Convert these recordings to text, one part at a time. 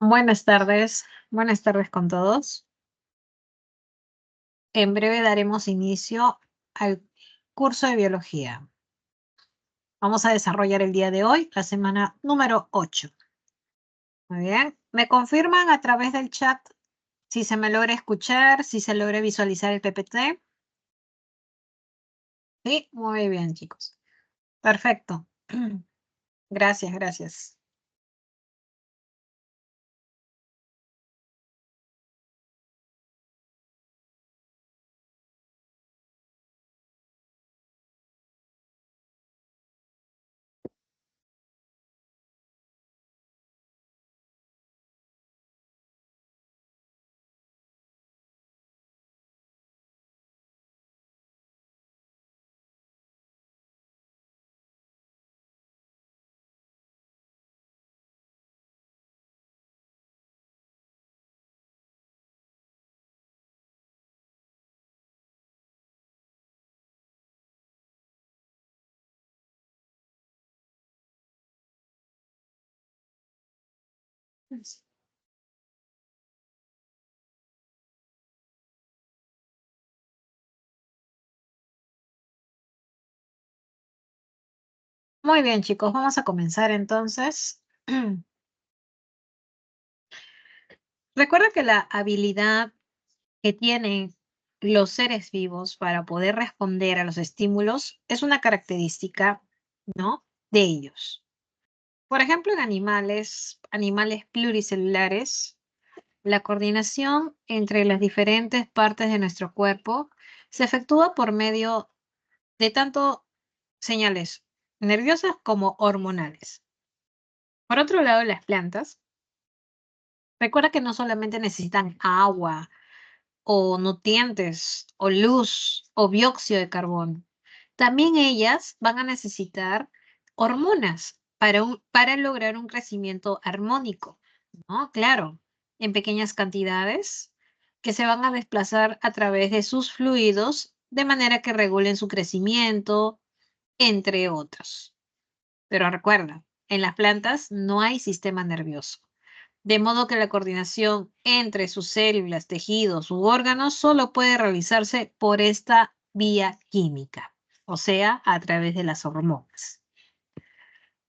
Buenas tardes con todos. En breve daremos inicio al curso de biología. Vamos a desarrollar el día de hoy la semana número 8. Muy bien. ¿Me confirman a través del chat si se me logra escuchar, si se logra visualizar el PPT? Sí, muy bien, chicos. Perfecto. Gracias, gracias. Muy bien, chicos. Vamos a comenzar entonces. Recuerda que la habilidad que tienen los seres vivos para poder responder a los estímulos es una característica, ¿no?, de ellos. Por ejemplo, en animales pluricelulares, la coordinación entre las diferentes partes de nuestro cuerpo se efectúa por medio de tanto señales nerviosas como hormonales. Por otro lado, las plantas, recuerda que no solamente necesitan agua, o nutrientes, o luz, o dióxido de carbono. También ellas van a necesitar hormonas para lograr un crecimiento armónico, ¿no? Claro, en pequeñas cantidades que se van a desplazar a través de sus fluidos de manera que regulen su crecimiento, entre otros. Pero recuerda, en las plantas no hay sistema nervioso. De modo que la coordinación entre sus células, tejidos u órganos solo puede realizarse por esta vía química, o sea, a través de las hormonas.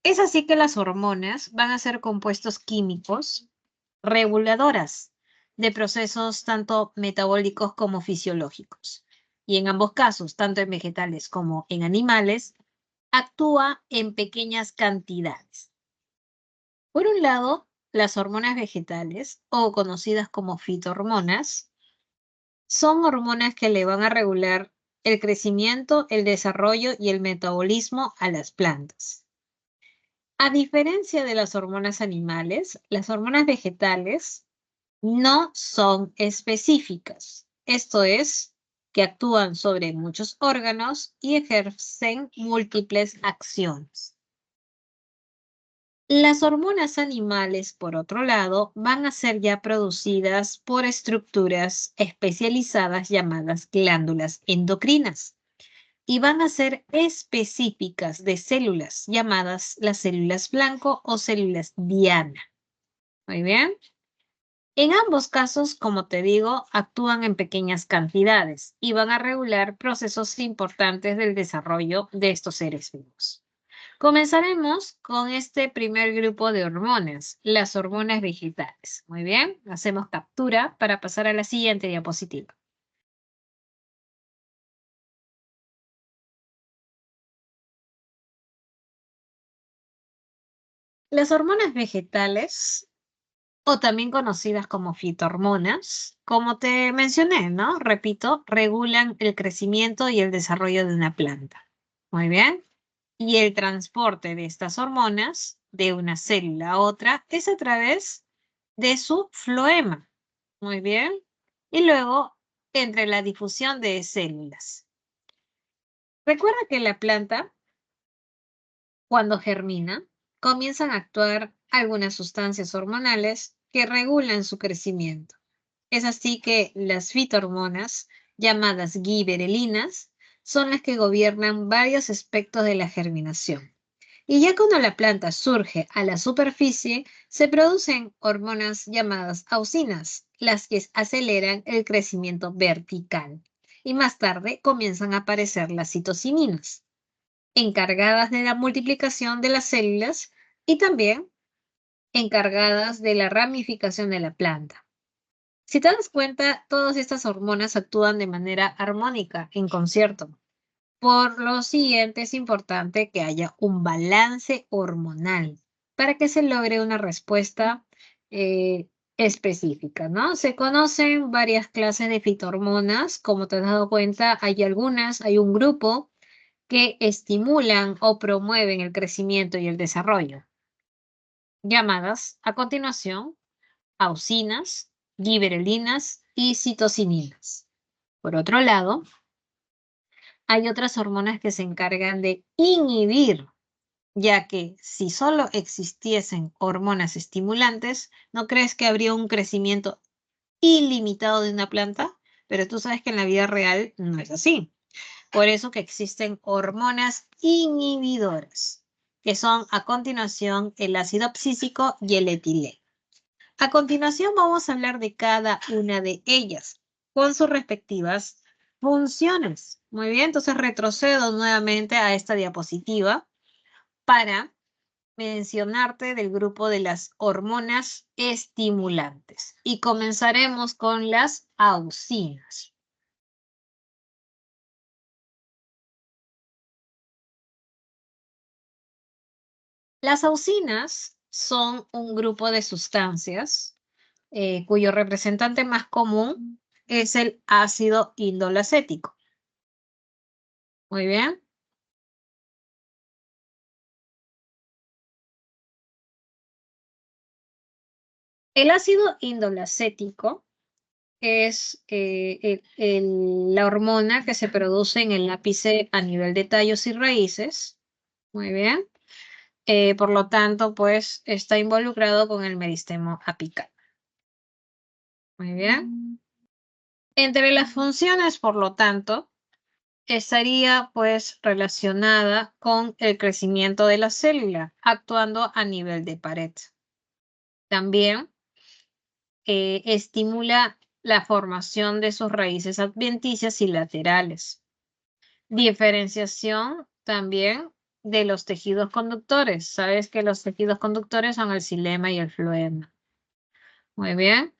Es así que las hormonas van a ser compuestos químicos reguladoras de procesos tanto metabólicos como fisiológicos. Y en ambos casos, tanto en vegetales como en animales, actúa en pequeñas cantidades. Por un lado, las hormonas vegetales, o conocidas como fitohormonas, son hormonas que le van a regular el crecimiento, el desarrollo y el metabolismo a las plantas. A diferencia de las hormonas animales, las hormonas vegetales no son específicas. Esto es, que actúan sobre muchos órganos y ejercen múltiples acciones. Las hormonas animales, por otro lado, van a ser ya producidas por estructuras especializadas llamadas glándulas endocrinas y van a ser específicas de células llamadas las células blanco o células diana. Muy bien. En ambos casos, como te digo, actúan en pequeñas cantidades y van a regular procesos importantes del desarrollo de estos seres vivos. Comenzaremos con este primer grupo de hormonas, las hormonas vegetales. Muy bien, hacemos captura para pasar a la siguiente diapositiva. Las hormonas vegetales, o también conocidas como fitohormonas, como te mencioné, ¿no? Repito, regulan el crecimiento y el desarrollo de una planta. Muy bien. Y el transporte de estas hormonas de una célula a otra es a través de su floema. Muy bien. Y luego, entre la difusión de células. Recuerda que la planta, cuando germina, comienzan a actuar algunas sustancias hormonales que regulan su crecimiento. Es así que las fitohormonas, llamadas gibberelinas, son las que gobiernan varios aspectos de la germinación. Y ya cuando la planta surge a la superficie, se producen hormonas llamadas auxinas, las que aceleran el crecimiento vertical. Y más tarde comienzan a aparecer las citocininas, encargadas de la multiplicación de las células y también encargadas de la ramificación de la planta. Si te das cuenta, todas estas hormonas actúan de manera armónica, en concierto. Por lo siguiente, es importante que haya un balance hormonal para que se logre una respuesta eh, específica, ¿no? Se conocen varias clases de fitohormonas, como te has dado cuenta, hay un grupo que estimulan o promueven el crecimiento y el desarrollo, llamadas a continuación auxinas, giberelinas y citocininas. Por otro lado, hay otras hormonas que se encargan de inhibir, ya que si solo existiesen hormonas estimulantes, ¿no crees que habría un crecimiento ilimitado de una planta? Pero tú sabes que en la vida real no es así. Por eso que existen hormonas inhibidoras, que son a continuación el ácido abscísico y el etileno. A continuación vamos a hablar de cada una de ellas con sus respectivas funciones. Muy bien, entonces retrocedo nuevamente a esta diapositiva para mencionarte del grupo de las hormonas estimulantes. Y comenzaremos con las auxinas. Las auxinas son un grupo de sustancias cuyo representante más común es el ácido indolacético. Muy bien. El ácido indolacético es la hormona que se produce en el ápice a nivel de tallos y raíces. Muy bien. Por lo tanto, pues está involucrado con el meristemo apical. Muy bien. Entre las funciones, por lo tanto, estaría pues relacionada con el crecimiento de la célula, actuando a nivel de pared. También estimula la formación de sus raíces adventicias y laterales. Diferenciación también de los tejidos conductores. Sabes que los tejidos conductores son el xilema y el floema. Muy bien.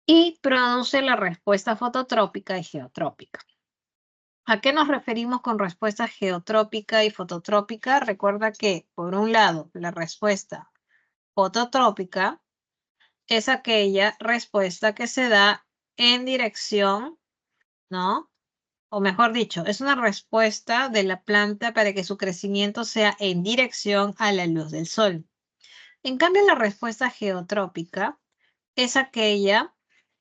Y produce la respuesta fototrópica y geotrópica. ¿A qué nos referimos con respuesta geotrópica y fototrópica? Recuerda que, por un lado, la respuesta fototrópica es aquella respuesta que se da en dirección, ¿no? O mejor dicho, es una respuesta de la planta para que su crecimiento sea en dirección a la luz del sol. En cambio, la respuesta geotrópica es aquella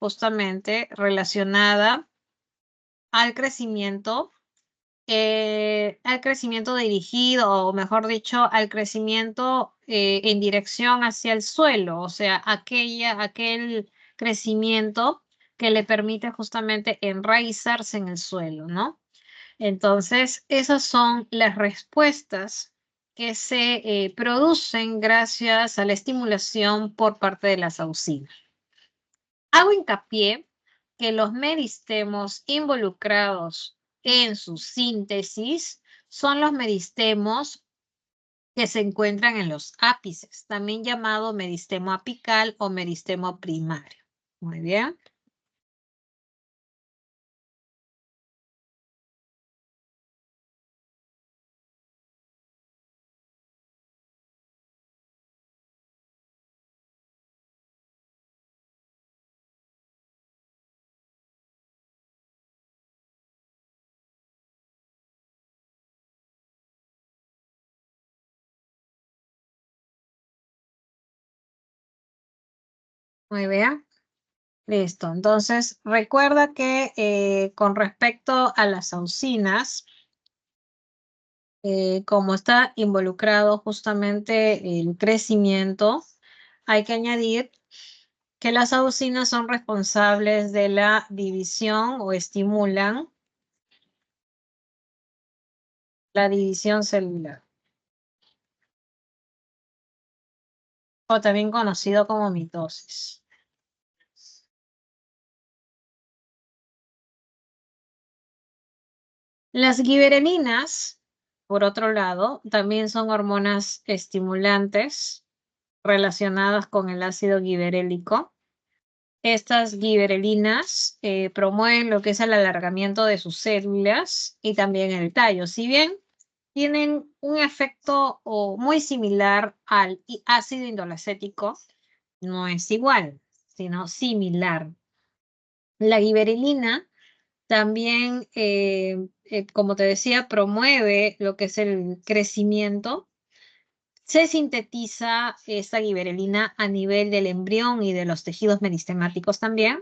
justamente relacionada al crecimiento dirigido, o mejor dicho, al crecimiento en dirección hacia el suelo, o sea, aquel crecimiento que le permite justamente enraizarse en el suelo, ¿no? Entonces, esas son las respuestas que se producen gracias a la estimulación por parte de las auxinas. Hago hincapié que los meristemos involucrados en su síntesis son los meristemos que se encuentran en los ápices, también llamado meristemo apical o meristemo primario. Muy bien. Muy bien. Listo. Entonces, recuerda que con respecto a las auxinas, como está involucrado justamente el crecimiento, hay que añadir que las auxinas son responsables de la división o estimulan la división celular. o también conocido como mitosis. Las giberelinas, por otro lado, también son hormonas estimulantes relacionadas con el ácido giberélico. Estas giberelinas promueven lo que es el alargamiento de sus células y también el tallo. Si bien tienen un efecto muy similar al ácido indolacético, no es igual, sino similar. La giberelina también, como te decía, promueve lo que es el crecimiento. Se sintetiza esta giberelina a nivel del embrión y de los tejidos meristemáticos también.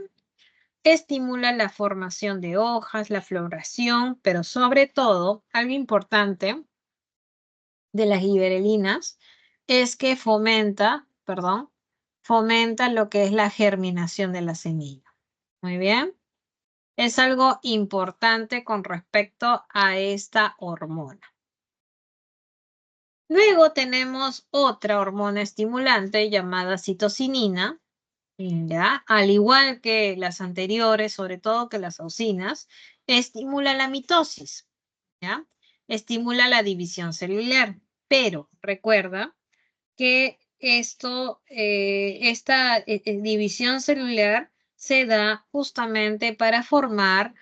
Estimula la formación de hojas, la floración, pero sobre todo, algo importante de las giberelinas es que fomenta lo que es la germinación de la semilla. Muy bien. Es algo importante con respecto a esta hormona. Luego tenemos otra hormona estimulante llamada citocinina, ¿ya? Al igual que las anteriores, sobre todo que las auxinas, estimula la mitosis, ¿ya? Estimula la división celular, pero recuerda que esta división celular se da justamente para formar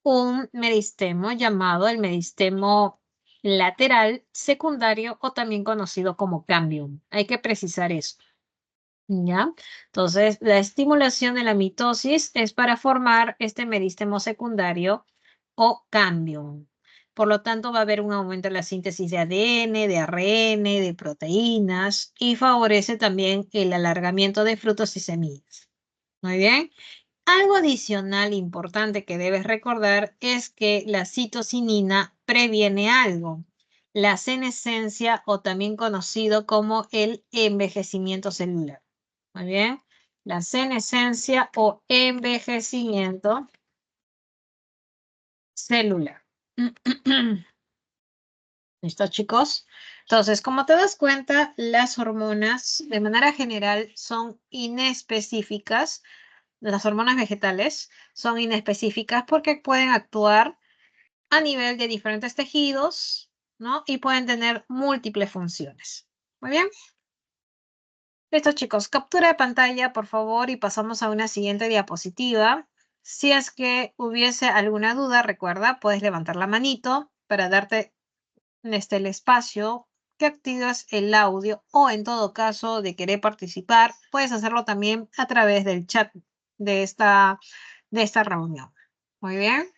un meristemo llamado el meristemo lateral secundario o también conocido como cambium. Hay que precisar eso, ¿ya? Entonces, la estimulación de la mitosis es para formar este meristemo secundario o cambium. Por lo tanto, va a haber un aumento en la síntesis de ADN, de ARN, de proteínas y favorece también el alargamiento de frutos y semillas. Muy bien. Algo adicional importante que debes recordar es que la citocinina previene algo, la senescencia o también conocido como el envejecimiento celular. Muy bien, la senescencia o envejecimiento celular. ¿Listo, chicos? Entonces, como te das cuenta, las hormonas de manera general son inespecíficas. Las hormonas vegetales son inespecíficas porque pueden actuar a nivel de diferentes tejidos, ¿no? Y pueden tener múltiples funciones. Muy bien. Listo, chicos. Captura de pantalla, por favor, y pasamos a una siguiente diapositiva. Si es que hubiese alguna duda, recuerda, puedes levantar la manito para darte el espacio que activas el audio o en todo caso de querer participar, puedes hacerlo también a través del chat de esta reunión. Muy bien.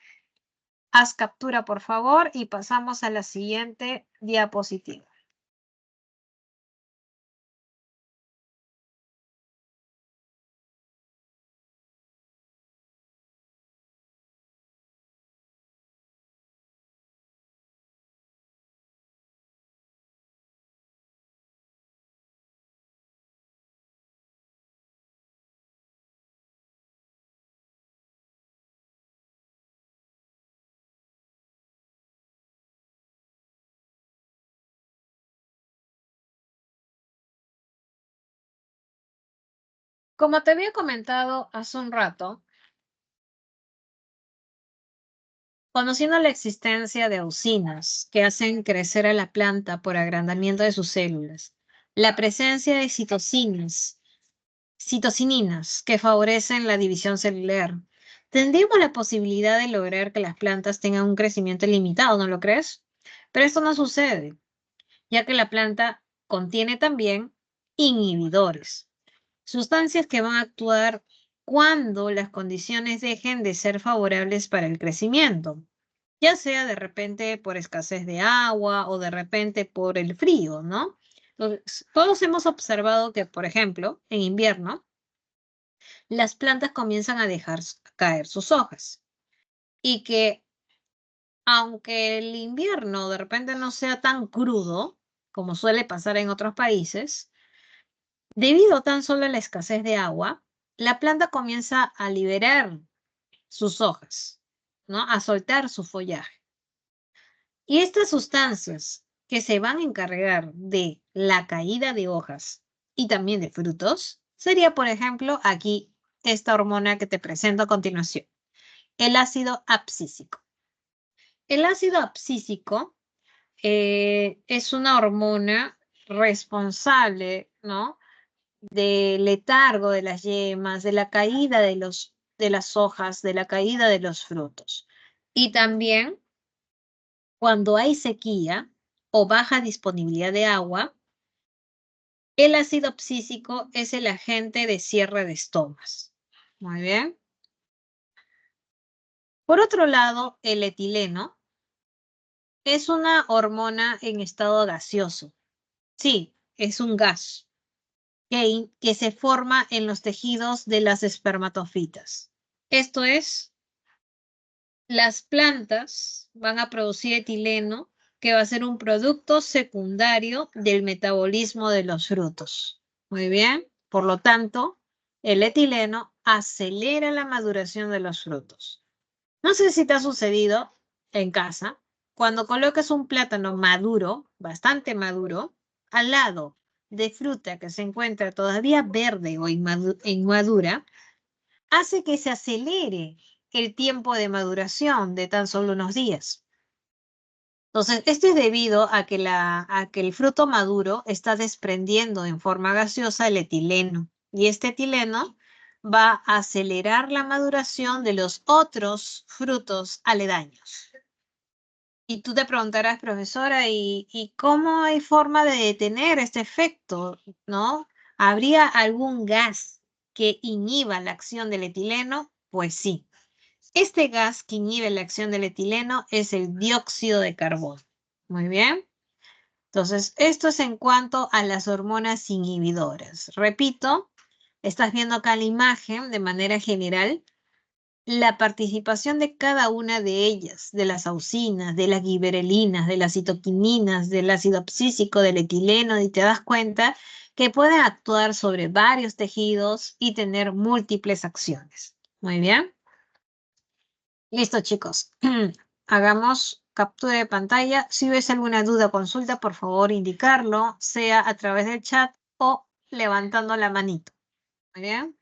Haz captura, por favor, y pasamos a la siguiente diapositiva. Como te había comentado hace un rato, conociendo la existencia de auxinas que hacen crecer a la planta por agrandamiento de sus células, la presencia de citocininas que favorecen la división celular, tendríamos la posibilidad de lograr que las plantas tengan un crecimiento limitado, ¿no lo crees? Pero esto no sucede, ya que la planta contiene también inhibidores, sustancias que van a actuar cuando las condiciones dejen de ser favorables para el crecimiento, ya sea de repente por escasez de agua o de repente por el frío, ¿no? Entonces, todos hemos observado que, por ejemplo, en invierno, las plantas comienzan a dejar caer sus hojas y que aunque el invierno de repente no sea tan crudo como suele pasar en otros países, debido tan solo a la escasez de agua, la planta comienza a liberar sus hojas, ¿no? A soltar su follaje. Y estas sustancias que se van a encargar de la caída de hojas y también de frutos, sería, por ejemplo, aquí esta hormona que te presento a continuación, el ácido abscísico. El ácido abscísico es una hormona responsable, ¿no? Del letargo de las yemas, de la caída de las hojas, de la caída de los frutos. Y también cuando hay sequía o baja disponibilidad de agua, el ácido abscísico es el agente de cierre de estomas. Muy bien. Por otro lado, el etileno es una hormona en estado gaseoso. Sí, es un gas que se forma en los tejidos de las espermatofitas. Esto es, las plantas van a producir etileno, que va a ser un producto secundario del metabolismo de los frutos. Muy bien. Por lo tanto, el etileno acelera la maduración de los frutos. No sé si te ha sucedido en casa, cuando colocas un plátano maduro, bastante maduro, al lado de fruta que se encuentra todavía verde o inmadura, hace que se acelere el tiempo de maduración de tan solo unos días. Entonces, esto es debido a que el fruto maduro está desprendiendo en forma gaseosa el etileno. Y este etileno va a acelerar la maduración de los otros frutos aledaños. Y tú te preguntarás, profesora, ¿y cómo hay forma de detener este efecto? ¿No? ¿Habría algún gas que inhiba la acción del etileno? Pues sí. Este gas que inhibe la acción del etileno es el dióxido de carbono. Muy bien. Entonces, esto es en cuanto a las hormonas inhibidoras. Repito, estás viendo acá la imagen de manera general, la participación de cada una de ellas, de las auxinas, de las giberelinas, de las citoquininas, del ácido abscísico, del etileno, y te das cuenta que pueden actuar sobre varios tejidos y tener múltiples acciones. Muy bien. Listo, chicos. Hagamos captura de pantalla. Si ves alguna duda o consulta, por favor indicarlo, sea a través del chat o levantando la manito. Muy bien.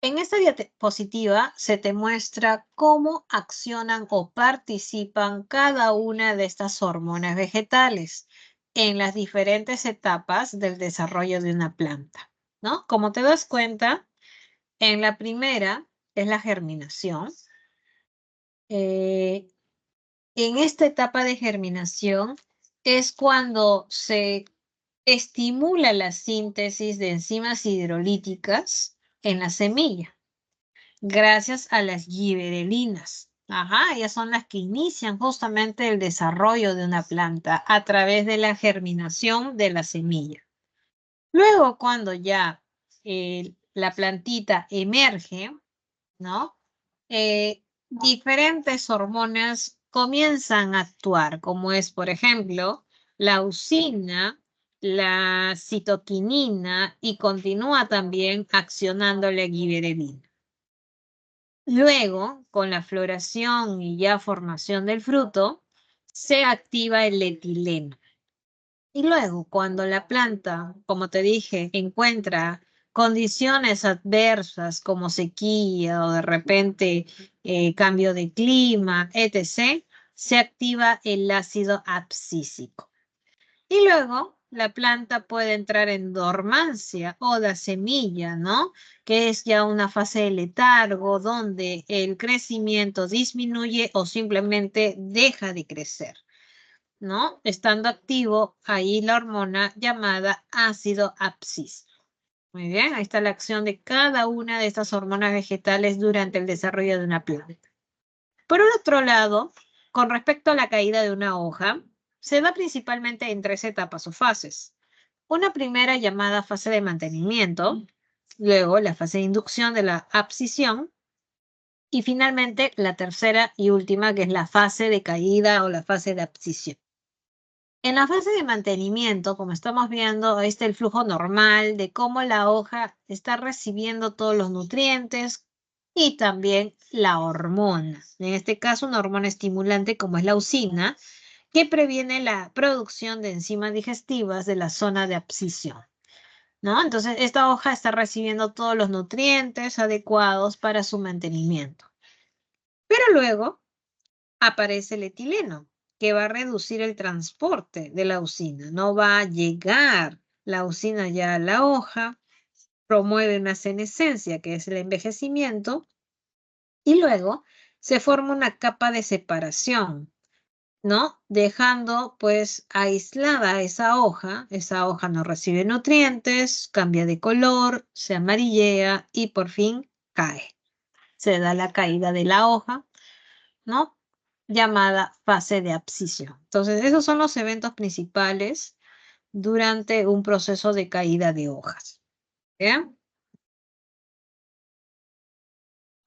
En esta diapositiva se te muestra cómo accionan o participan cada una de estas hormonas vegetales en las diferentes etapas del desarrollo de una planta, ¿no? Como te das cuenta, en la primera es la germinación. En esta etapa de germinación es cuando se estimula la síntesis de enzimas hidrolíticas en la semilla, gracias a las giberelinas. Ajá, ellas son las que inician justamente el desarrollo de una planta a través de la germinación de la semilla. Luego, cuando ya la plantita emerge, ¿no? Diferentes hormonas comienzan a actuar, como es, por ejemplo, la auxina, la citoquinina y continúa también accionando la giberelina. Luego, con la floración y ya formación del fruto, se activa el etileno. Y luego, cuando la planta, como te dije, encuentra condiciones adversas como sequía o de repente cambio de clima, etc., se activa el ácido abscísico. Y luego la planta puede entrar en dormancia o la semilla, ¿no? Que es ya una fase de letargo donde el crecimiento disminuye o simplemente deja de crecer, ¿no? Estando activo ahí la hormona llamada ácido abscísico. Muy bien, ahí está la acción de cada una de estas hormonas vegetales durante el desarrollo de una planta. Por otro lado, con respecto a la caída de una hoja, se da principalmente en 3 etapas o fases. Una primera llamada fase de mantenimiento, luego la fase de inducción de la abscisión y finalmente la tercera y última que es la fase de caída o la fase de abscisión. En la fase de mantenimiento, como estamos viendo, ahí está el flujo normal de cómo la hoja está recibiendo todos los nutrientes y también la hormona. En este caso, una hormona estimulante como es la auxina, que previene la producción de enzimas digestivas de la zona de abscisión, ¿no? Entonces, esta hoja está recibiendo todos los nutrientes adecuados para su mantenimiento. Pero luego aparece el etileno, que va a reducir el transporte de la usina. No va a llegar la usina ya a la hoja, promueve una senescencia, que es el envejecimiento, y luego se forma una capa de separación, ¿no? Dejando pues aislada esa hoja no recibe nutrientes, cambia de color, se amarillea y por fin cae. Se da la caída de la hoja, ¿no? Llamada fase de abscisión. Entonces, esos son los eventos principales durante un proceso de caída de hojas. ¿Bien?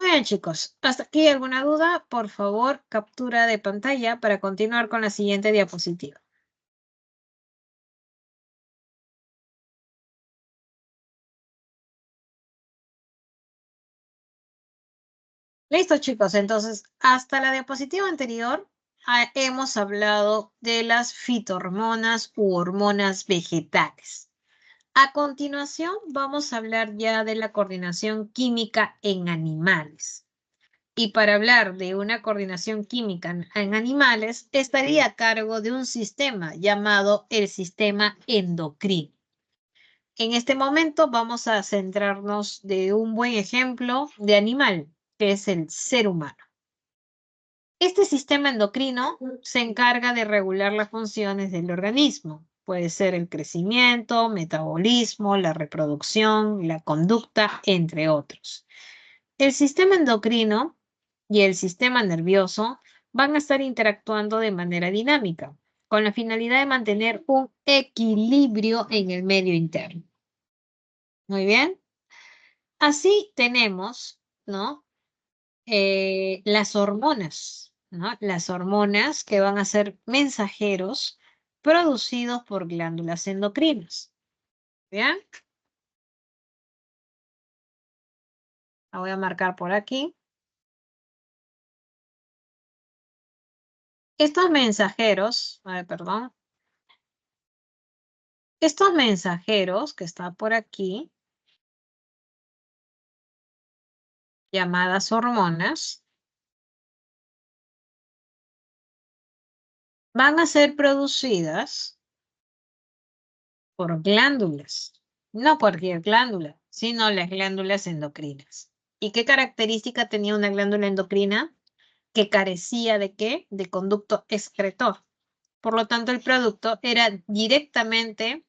Muy bien, chicos. ¿Hasta aquí alguna duda? Por favor, captura de pantalla para continuar con la siguiente diapositiva. Listo, chicos. Entonces, hasta la diapositiva anterior hemos hablado de las fitohormonas u hormonas vegetales. A continuación, vamos a hablar ya de la coordinación química en animales. Y para hablar de una coordinación química en animales, estaría a cargo de un sistema llamado el sistema endocrino. En este momento vamos a centrarnos de un buen ejemplo de animal, que es el ser humano. Este sistema endocrino se encarga de regular las funciones del organismo. Puede ser el crecimiento, metabolismo, la reproducción, la conducta, entre otros. El sistema endocrino y el sistema nervioso van a estar interactuando de manera dinámica, con la finalidad de mantener un equilibrio en el medio interno. Muy bien. Así tenemos, ¿no? Las hormonas, ¿no? Las hormonas que van a ser mensajeros producidos por glándulas endocrinas. ¿Bien? La voy a marcar por aquí. Estos mensajeros, a ver, perdón. Estos mensajeros que están por aquí, llamadas hormonas, van a ser producidas por glándulas. No cualquier glándula, sino las glándulas endocrinas. ¿Y qué característica tenía una glándula endocrina? Que carecía de ¿qué? De conducto excretor. Por lo tanto, el producto era directamente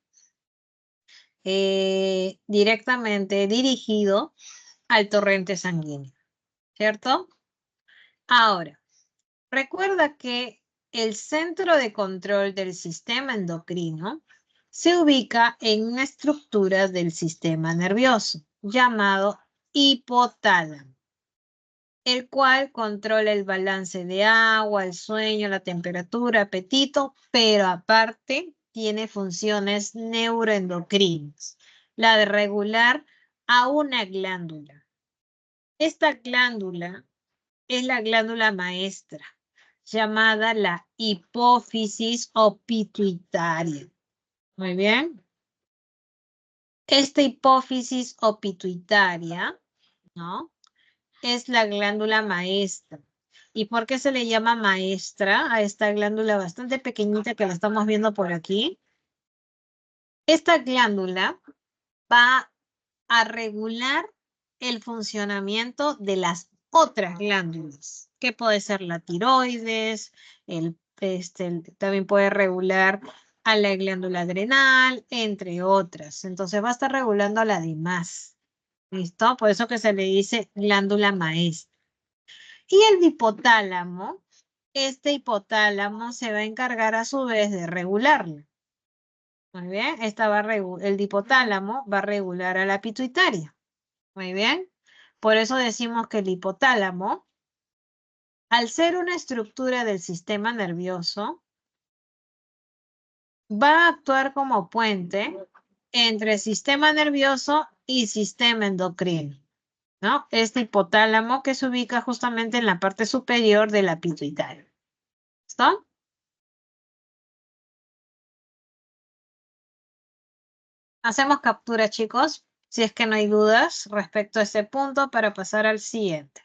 dirigido al torrente sanguíneo, ¿cierto? Ahora, recuerda que el centro de control del sistema endocrino se ubica en una estructura del sistema nervioso llamado hipotálamo, el cual controla el balance de agua, el sueño, la temperatura, apetito, pero aparte tiene funciones neuroendocrinas, la de regular a una glándula. Esta glándula es la glándula maestra, llamada la hipófisis o pituitaria. Muy bien. Esta hipófisis o pituitaria, ¿no? Es la glándula maestra. ¿Y por qué se le llama maestra a esta glándula bastante pequeñita que la estamos viendo por aquí? Esta glándula va a regular el funcionamiento de las otras glándulas, que puede ser la tiroides, también puede regular a la glándula adrenal, entre otras. Entonces va a estar regulando a la demás. ¿Listo? Por eso que se le dice glándula maestra. Y el hipotálamo este hipotálamo se va a encargar a su vez de regularla. Muy bien, el hipotálamo va a regular a la pituitaria. Muy bien. Por eso decimos que el hipotálamo, al ser una estructura del sistema nervioso, va a actuar como puente entre sistema nervioso y sistema endocrino, ¿no? Este hipotálamo que se ubica justamente en la parte superior de la pituitaria. ¿Listo? Hacemos captura, chicos, si es que no hay dudas respecto a este punto para pasar al siguiente.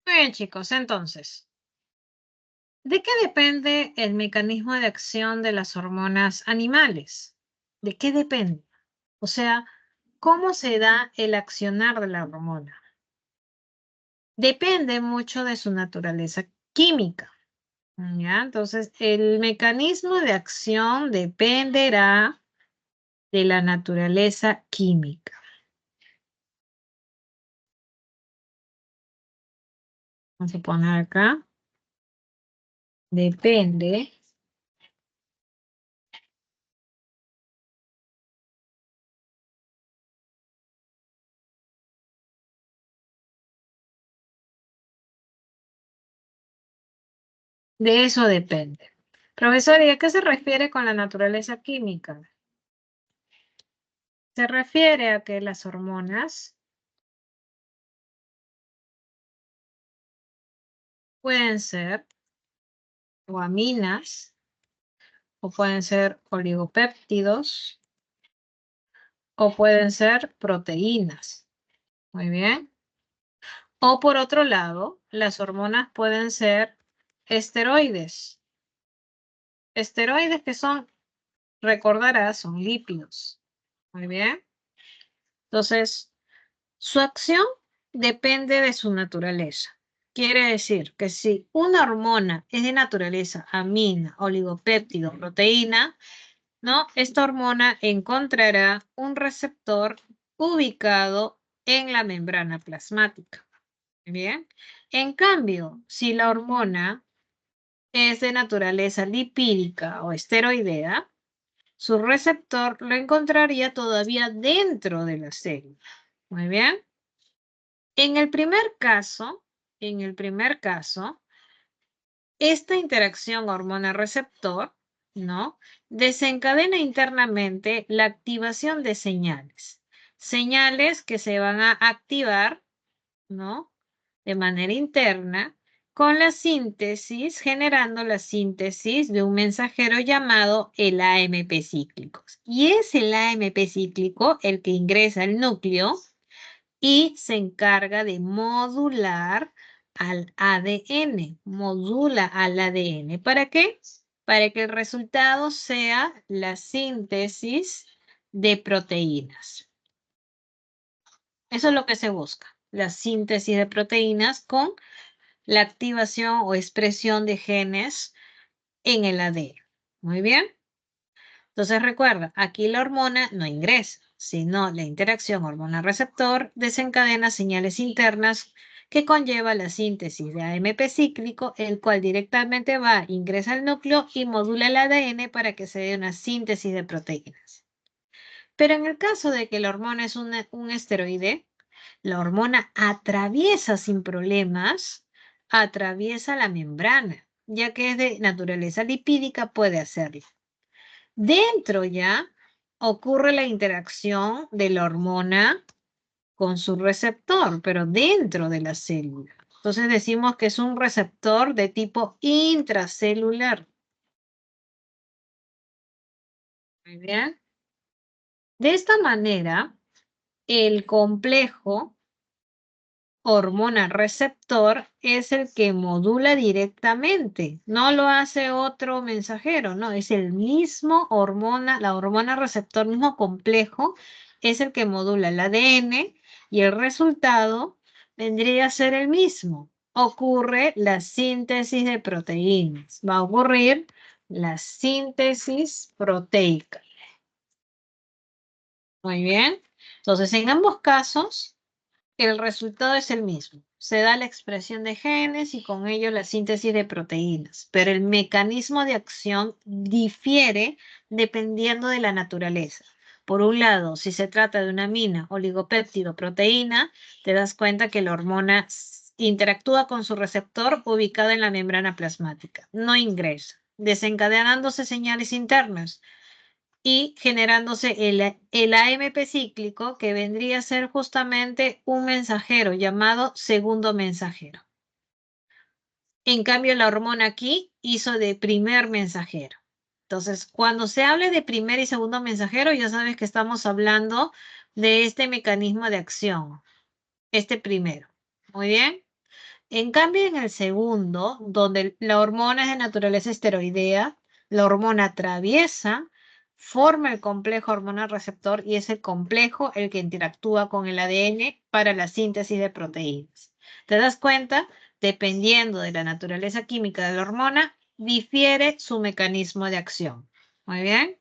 Muy bien, chicos, entonces, ¿de qué depende el mecanismo de acción de las hormonas animales? ¿De qué depende? O sea, ¿cómo se da el accionar de la hormona? Depende mucho de su naturaleza química. ¿Ya? Entonces, el mecanismo de acción dependerá de la naturaleza química. Vamos a poner acá. Depende de eso depende. Profesor, ¿y a qué se refiere con la naturaleza química? Se refiere a que las hormonas pueden ser o aminas, o pueden ser oligopéptidos, o pueden ser proteínas. Muy bien. O por otro lado, las hormonas pueden ser esteroides. Esteroides que son, recordarás, son lípidos. Muy bien. Entonces, su acción depende de su naturaleza. Quiere decir que si una hormona es de naturaleza amina, oligopéptido, proteína, ¿no? Esta hormona encontrará un receptor ubicado en la membrana plasmática. Bien. En cambio, si la hormona es de naturaleza lipídica o esteroidea, su receptor lo encontraría todavía dentro de la célula. Muy bien. En el primer caso, esta interacción hormona-receptor, ¿no? Desencadena internamente la activación de señales. Señales que se van a activar, ¿no? De manera interna con la síntesis, generando la síntesis de un mensajero llamado el AMP cíclico. Y es el AMP cíclico el que ingresa al núcleo y se encarga de modular al ADN, modula al ADN. ¿Para qué? Para que el resultado sea la síntesis de proteínas. Eso es lo que se busca, la síntesis de proteínas con la activación o expresión de genes en el ADN. Muy bien. Entonces recuerda, aquí la hormona no ingresa, sino la interacción hormona-receptor desencadena señales internas que conlleva la síntesis de AMP cíclico, el cual directamente va, ingresa al núcleo y modula el ADN para que se dé una síntesis de proteínas. Pero en el caso de que la hormona es un esteroide, la hormona atraviesa sin problemas, atraviesa la membrana, ya que es de naturaleza lipídica, puede hacerlo. Dentro ya ocurre la interacción de la hormona con su receptor, pero dentro de la célula. Entonces decimos que es un receptor de tipo intracelular. Muy bien. De esta manera, el complejo hormona receptor es el que modula directamente, no lo hace otro mensajero, no, es el mismo hormona, la hormona receptor, mismo complejo, es el que modula el ADN y el resultado vendría a ser el mismo. Ocurre la síntesis de proteínas, va a ocurrir la síntesis proteica. Muy bien, entonces en ambos casos el resultado es el mismo. Se da la expresión de genes y con ello la síntesis de proteínas, pero el mecanismo de acción difiere dependiendo de la naturaleza. Por un lado, si se trata de una amina, oligopéptido, proteína, te das cuenta que la hormona interactúa con su receptor ubicado en la membrana plasmática, no ingresa, desencadenándose señales internas y generándose el AMP cíclico, que vendría a ser justamente un mensajero llamado segundo mensajero. En cambio, la hormona aquí hizo de primer mensajero. Entonces, cuando se hable de primer y segundo mensajero, ya sabes que estamos hablando de este mecanismo de acción, este primero. Muy bien. En cambio, en el segundo, donde la hormona es de naturaleza esteroidea, la hormona atraviesa, forma el complejo hormona receptor y es el complejo el que interactúa con el ADN para la síntesis de proteínas. ¿Te das cuenta? Dependiendo de la naturaleza química de la hormona, difiere su mecanismo de acción. Muy bien.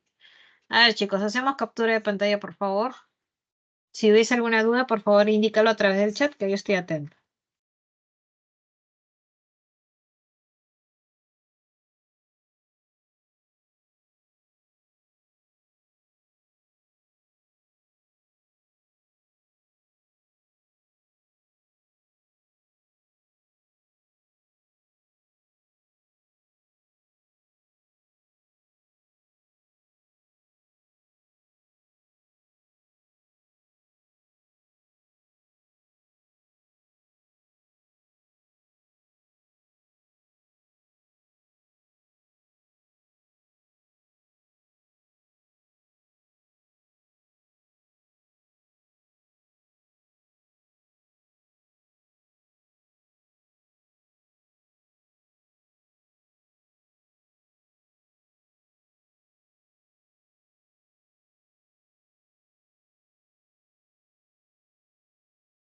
A ver, chicos, hacemos captura de pantalla, por favor. Si veis alguna duda, por favor, indícalo a través del chat, que yo estoy atento.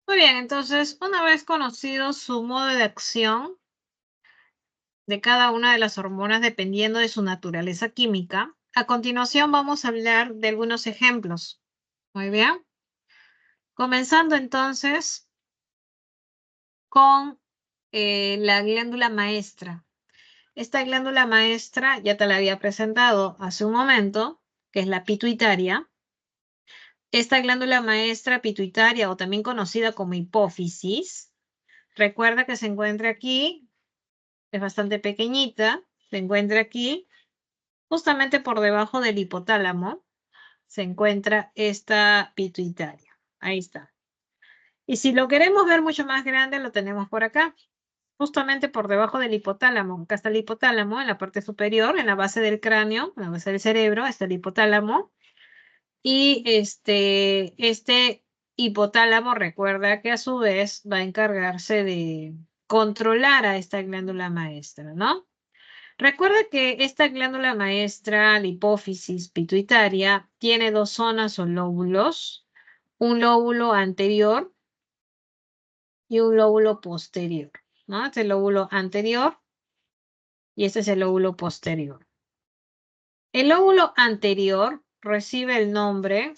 Muy bien, entonces, una vez conocido su modo de acción de cada una de las hormonas dependiendo de su naturaleza química, a continuación vamos a hablar de algunos ejemplos. Muy bien. Comenzando entonces con la glándula maestra. Esta glándula maestra ya te la había presentado hace un momento, que es la pituitaria. Esta glándula maestra pituitaria, o también conocida como hipófisis, recuerda que se encuentra aquí. Es bastante pequeñita, se encuentra aquí, justamente por debajo del hipotálamo, se encuentra esta pituitaria. Ahí está. Y si lo queremos ver mucho más grande, lo tenemos por acá, justamente por debajo del hipotálamo. Acá está el hipotálamo en la parte superior, en la base del cráneo, en la base del cerebro, está el hipotálamo. Y este hipotálamo, recuerda que a su vez va a encargarse de controlar a esta glándula maestra, ¿no? Recuerda que esta glándula maestra, la hipófisis pituitaria, tiene dos zonas o lóbulos, un lóbulo anterior y un lóbulo posterior, ¿no? Este es el lóbulo anterior y este es el lóbulo posterior. El lóbulo anterior recibe el nombre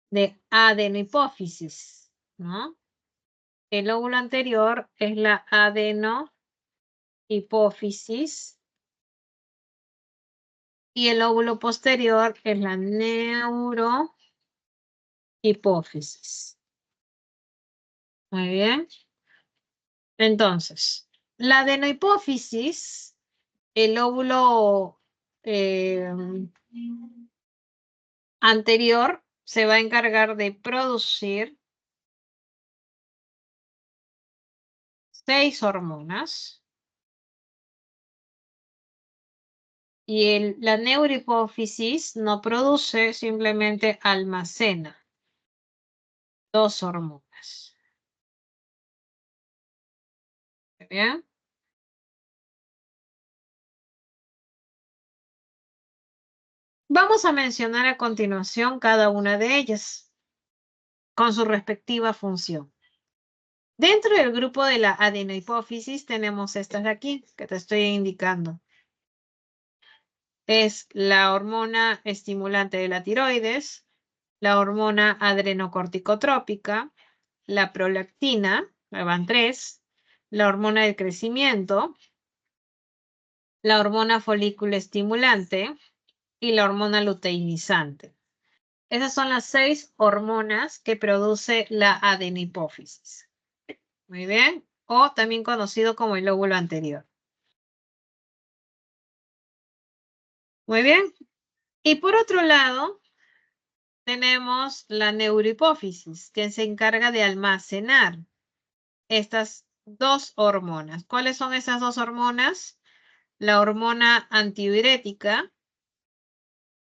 de adenohipófisis, ¿no? El lóbulo anterior es la adenohipófisis y el lóbulo posterior es la neurohipófisis. Muy bien. Entonces, la adenohipófisis, el lóbulo anterior se va a encargar de producir 6 hormonas y la neurohipófisis no produce, simplemente almacena 2 hormonas. ¿Bien? Vamos a mencionar a continuación cada una de ellas con su respectiva función. Dentro del grupo de la adenohipófisis tenemos estas de aquí que te estoy indicando. Es la hormona estimulante de la tiroides, la hormona adrenocorticotrópica, la prolactina, van 3, la hormona del crecimiento, la hormona folículo estimulante y la hormona luteinizante. Esas son las 6 hormonas que produce la adenohipófisis. Muy bien. O también conocido como el lóbulo anterior. Muy bien. Y por otro lado, tenemos la neurohipófisis, que se encarga de almacenar estas 2 hormonas. ¿Cuáles son esas 2 hormonas? La hormona antidiurética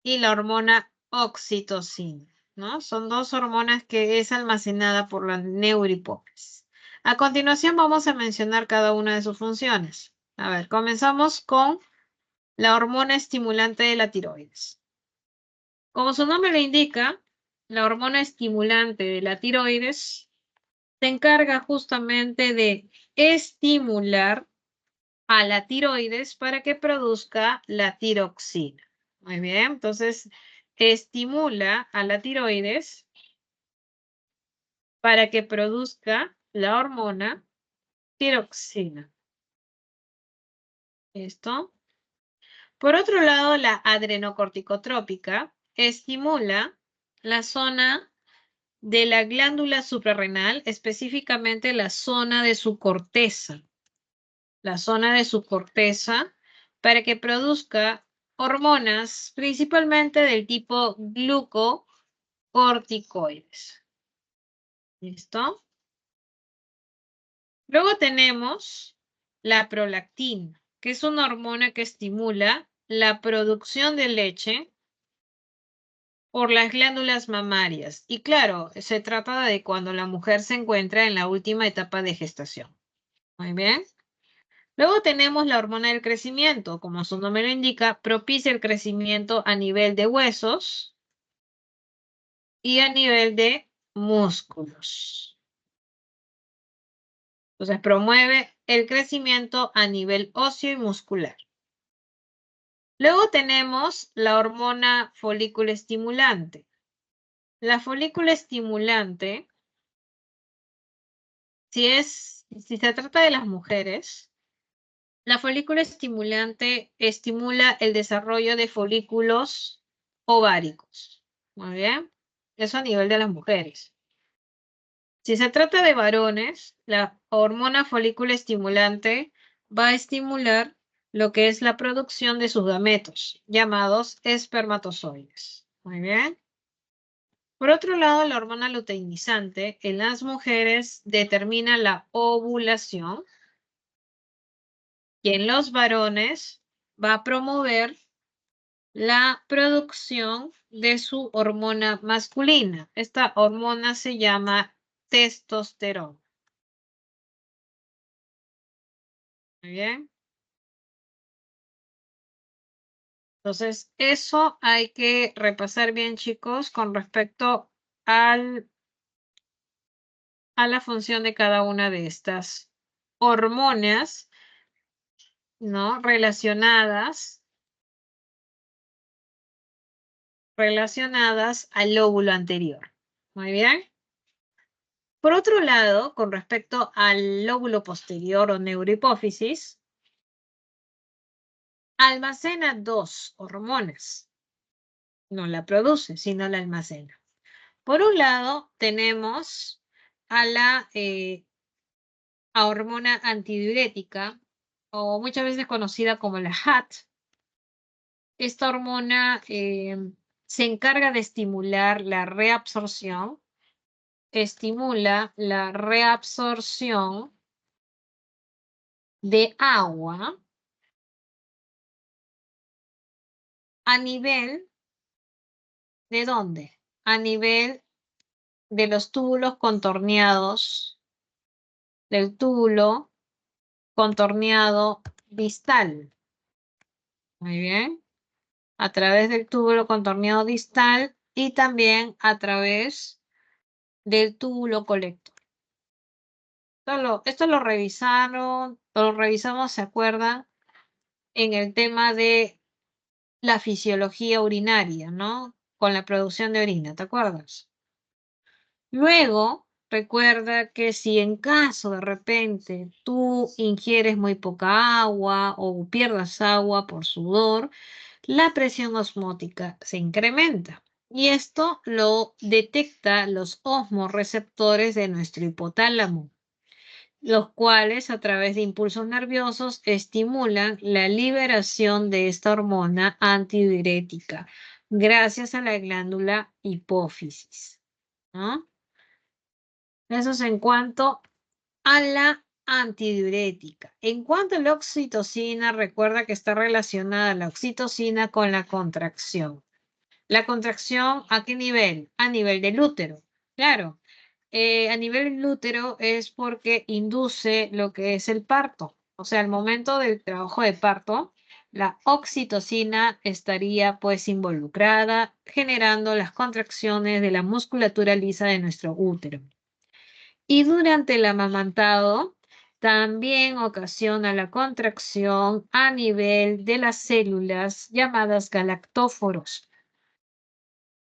y la hormona oxitocina, ¿no? Son 2 hormonas que es almacenada por la neurohipófisis. A continuación vamos a mencionar cada una de sus funciones. A ver, comenzamos con la hormona estimulante de la tiroides. Como su nombre lo indica, la hormona estimulante de la tiroides se encarga justamente de estimular a la tiroides para que produzca la tiroxina. Muy bien, entonces estimula a la tiroides para que produzca la hormona tiroxina. ¿Listo? Por otro lado, la adrenocorticotrópica estimula la zona de la glándula suprarrenal, específicamente la zona de su corteza. La zona de su corteza para que produzca hormonas principalmente del tipo glucocorticoides. ¿Listo? Luego tenemos la prolactina, que es una hormona que estimula la producción de leche por las glándulas mamarias. Y claro, se trata de cuando la mujer se encuentra en la última etapa de gestación. Muy bien. Luego tenemos la hormona del crecimiento, como su nombre lo indica, propicia el crecimiento a nivel de huesos y a nivel de músculos. Entonces promueve el crecimiento a nivel óseo y muscular. Luego tenemos la hormona folículo estimulante. La folículo estimulante, si se trata de las mujeres, la folículo estimulante estimula el desarrollo de folículos ováricos. Muy bien. Eso a nivel de las mujeres. Si se trata de varones, la hormona folículo estimulante va a estimular lo que es la producción de sus gametos, llamados espermatozoides. Muy bien. Por otro lado, la hormona luteinizante en las mujeres determina la ovulación y en los varones va a promover la producción de su hormona masculina. Esta hormona se llama testosterona. Muy bien. Entonces, eso hay que repasar bien, chicos, con respecto a la función de cada una de estas hormonas, ¿no? Relacionadas al lóbulo anterior. Muy bien. Por otro lado, con respecto al lóbulo posterior o neurohipófisis, almacena dos hormonas. No la produce, sino la almacena. Por un lado, tenemos a la hormona antidiurética, o muchas veces conocida como la HAT. Esta hormona se encarga de estimular la reabsorción, de agua a nivel ¿de dónde? A nivel de los túbulos contorneados, del túbulo contorneado distal. Muy bien. A través del túbulo contorneado distal y también a través del túbulo colector. Esto lo revisamos, ¿se acuerdan? En el tema de la fisiología urinaria, ¿no? Con la producción de orina, ¿te acuerdas? Luego, recuerda que si en caso de repente tú ingieres muy poca agua o pierdas agua por sudor, la presión osmótica se incrementa. Y esto lo detecta los osmorreceptores de nuestro hipotálamo, los cuales a través de impulsos nerviosos estimulan la liberación de esta hormona antidiurética gracias a la glándula hipófisis, ¿no? Eso es en cuanto a la antidiurética. En cuanto a la oxitocina, recuerda que está relacionada la oxitocina con la contracción. ¿La contracción a qué nivel? A nivel del útero. Claro, a nivel del útero es porque induce lo que es el parto. O sea, al momento del trabajo de parto, la oxitocina estaría pues involucrada, generando las contracciones de la musculatura lisa de nuestro útero. Y durante el amamantado también ocasiona la contracción a nivel de las células llamadas galactóforos,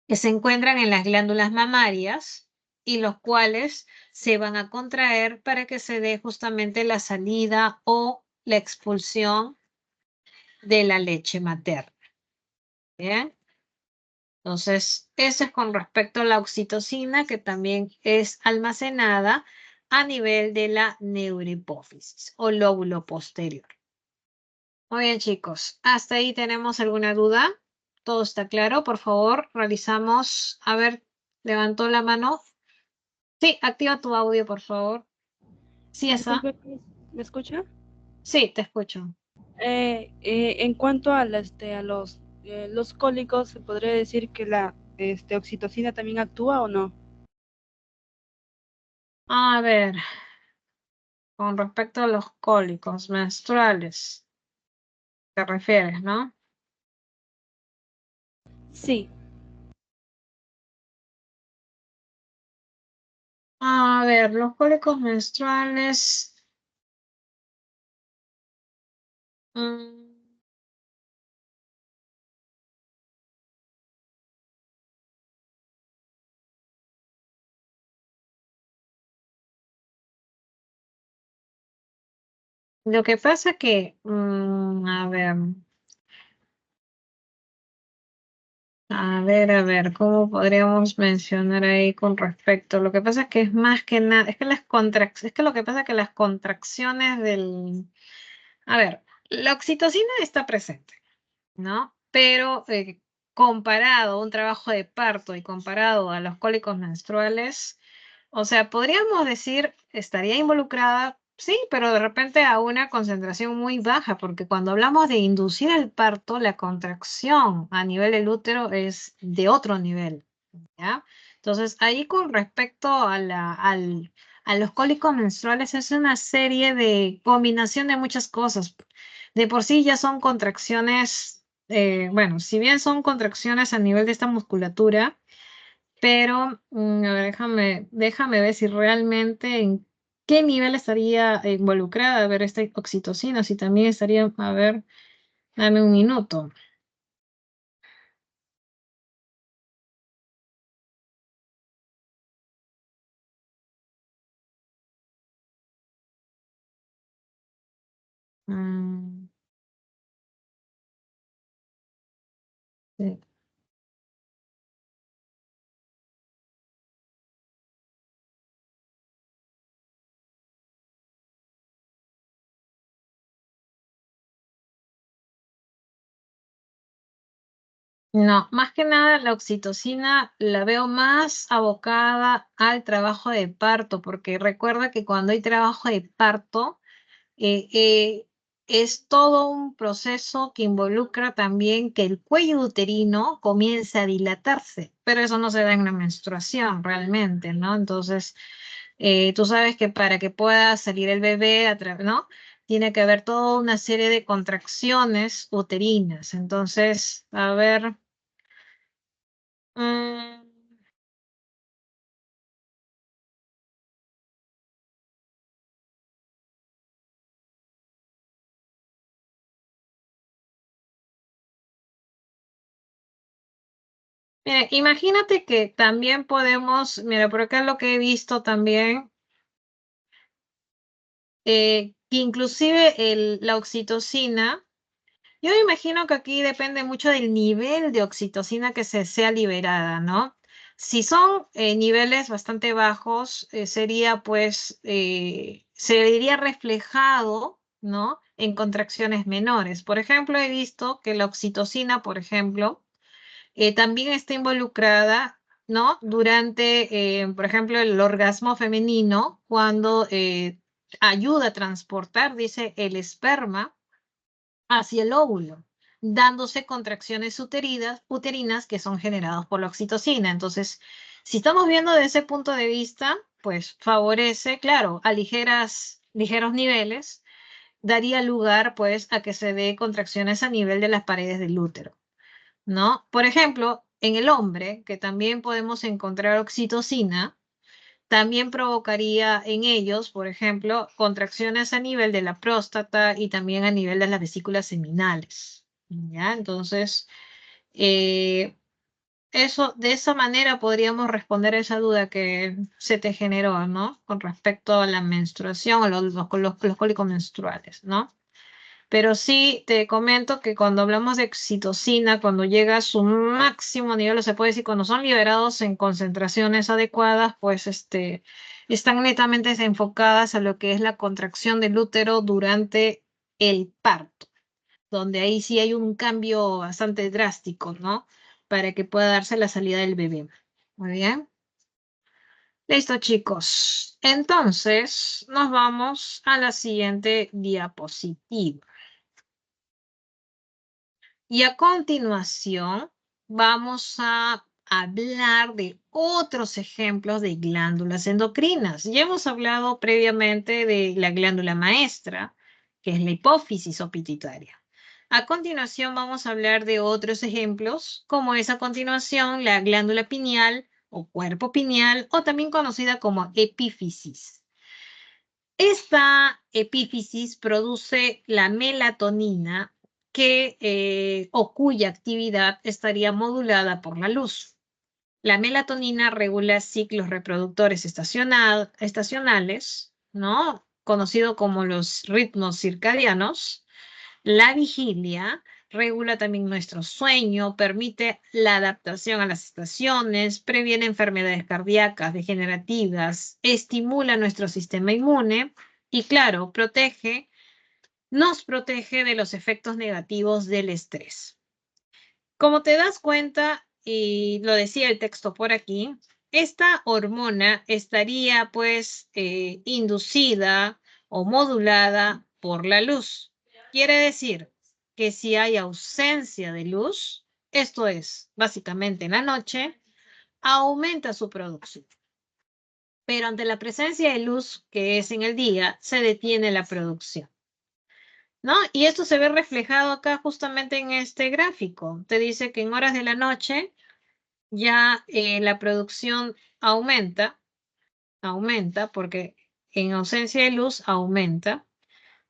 que se encuentran en las glándulas mamarias y los cuales se van a contraer para que se dé justamente la salida o la expulsión de la leche materna. ¿Bien? Entonces, eso es con respecto a la oxitocina, que también es almacenada a nivel de la neurohipófisis o lóbulo posterior. Muy bien, chicos. ¿Hasta ahí tenemos alguna duda? ¿Todo está claro? Por favor, realizamos. A ver, levantó la mano. Sí, activa tu audio, por favor. Sí, esa. Disculpe, ¿me escucha? Sí, te escucho. En cuanto a, los cólicos, ¿se podría decir que la oxitocina también actúa o no? A ver, con respecto a los cólicos menstruales, te refieres, ¿no? Sí, A ver, los cólicos menstruales. mm, lo que pasa que, a ver, ¿cómo podríamos mencionar ahí con respecto? Lo que pasa es que es más que nada, es que es que lo que pasa es que las contracciones a ver, la oxitocina está presente, ¿no? Pero comparado a un trabajo de parto y comparado a los cólicos menstruales, o sea, podríamos decir, estaría involucrada, sí, pero de repente a una concentración muy baja, porque cuando hablamos de inducir el parto, la contracción a nivel del útero es de otro nivel, ¿ya? Entonces, ahí con respecto a los cólicos menstruales es una serie de combinación de muchas cosas. De por sí ya son contracciones, bueno, si bien son contracciones a nivel de esta musculatura, pero a ver, déjame ver si realmente en qué nivel estaría involucrada, a ver, esta oxitocina, si también estaría, a ver, dame un minuto. Mm, sí. No, más que nada la oxitocina la veo más abocada al trabajo de parto, porque recuerda que cuando hay trabajo de parto, eh, eh, es todo un proceso que involucra también que el cuello uterino comience a dilatarse, pero eso no se da en la menstruación realmente, ¿no? Entonces, tú sabes que para que pueda salir el bebé, ¿no? Tiene que haber toda una serie de contracciones uterinas. Entonces, a ver. mm, Mira, imagínate que también podemos, mira, por acá lo que he visto también, que inclusive la oxitocina, yo me imagino que aquí depende mucho del nivel de oxitocina que se sea liberada, ¿no? Si son niveles bastante bajos, sería pues, se vería reflejado, ¿no? En contracciones menores. Por ejemplo, he visto que la oxitocina, por ejemplo, también está involucrada, ¿no? Durante, por ejemplo, el orgasmo femenino, cuando ayuda a transportar, dice, el esperma hacia el óvulo, dándose contracciones uterinas que son generadas por la oxitocina. Entonces, si estamos viendo desde ese punto de vista, pues favorece, claro, a ligeros niveles, daría lugar pues a que se dé contracciones a nivel de las paredes del útero, ¿no? Por ejemplo, en el hombre, que también podemos encontrar oxitocina, también provocaría en ellos, por ejemplo, contracciones a nivel de la próstata y también a nivel de las vesículas seminales. ¿Ya? Entonces, eh, eso, de esa manera podríamos responder a esa duda que se te generó, ¿no? Con respecto a la menstruación o los cólicos menstruales, ¿no? Pero sí te comento que cuando hablamos de oxitocina, cuando llega a su máximo nivel, o se puede decir, cuando son liberados en concentraciones adecuadas, pues están netamente enfocadas a lo que es la contracción del útero durante el parto, donde ahí sí hay un cambio bastante drástico, ¿no? Para que pueda darse la salida del bebé. Muy bien. Listo, chicos. Entonces, nos vamos a la siguiente diapositiva. Y a continuación vamos a hablar de otros ejemplos de glándulas endocrinas. Ya hemos hablado previamente de la glándula maestra, que es la hipófisis o pituitaria. A continuación vamos a hablar de otros ejemplos, como es a continuación la glándula pineal o cuerpo pineal, o también conocida como epífisis. Esta epífisis produce la melatonina o cuya actividad estaría modulada por la luz. La melatonina regula ciclos reproductores estacionales, ¿no? Conocido como los ritmos circadianos. La vigilia regula también nuestro sueño, permite la adaptación a las estaciones, previene enfermedades cardíacas, degenerativas, estimula nuestro sistema inmune y, claro, nos protege de los efectos negativos del estrés. Como te das cuenta, y lo decía el texto por aquí, esta hormona estaría pues inducida o modulada por la luz. Quiere decir que si hay ausencia de luz, esto es básicamente en la noche, aumenta su producción. Pero ante la presencia de luz, que es en el día, se detiene la producción, ¿no? Y esto se ve reflejado acá justamente en este gráfico. Te dice que en horas de la noche ya la producción aumenta porque en ausencia de luz aumenta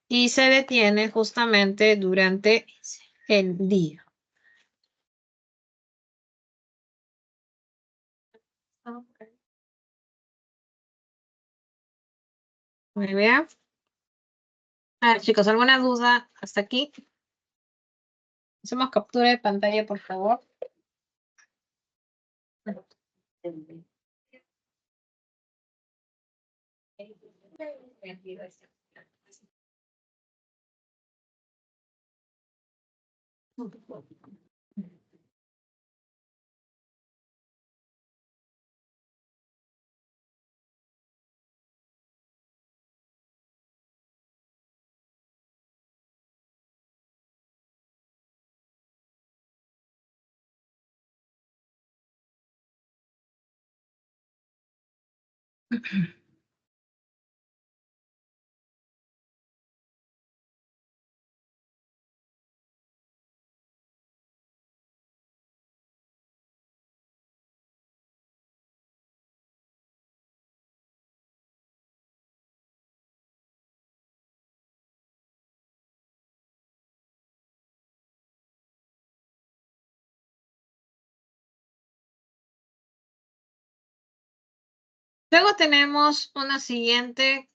y se detiene justamente durante el día. Muy bien. A ver, chicos, ¿alguna duda hasta aquí? Hacemos captura de pantalla, por favor. Luego tenemos una siguiente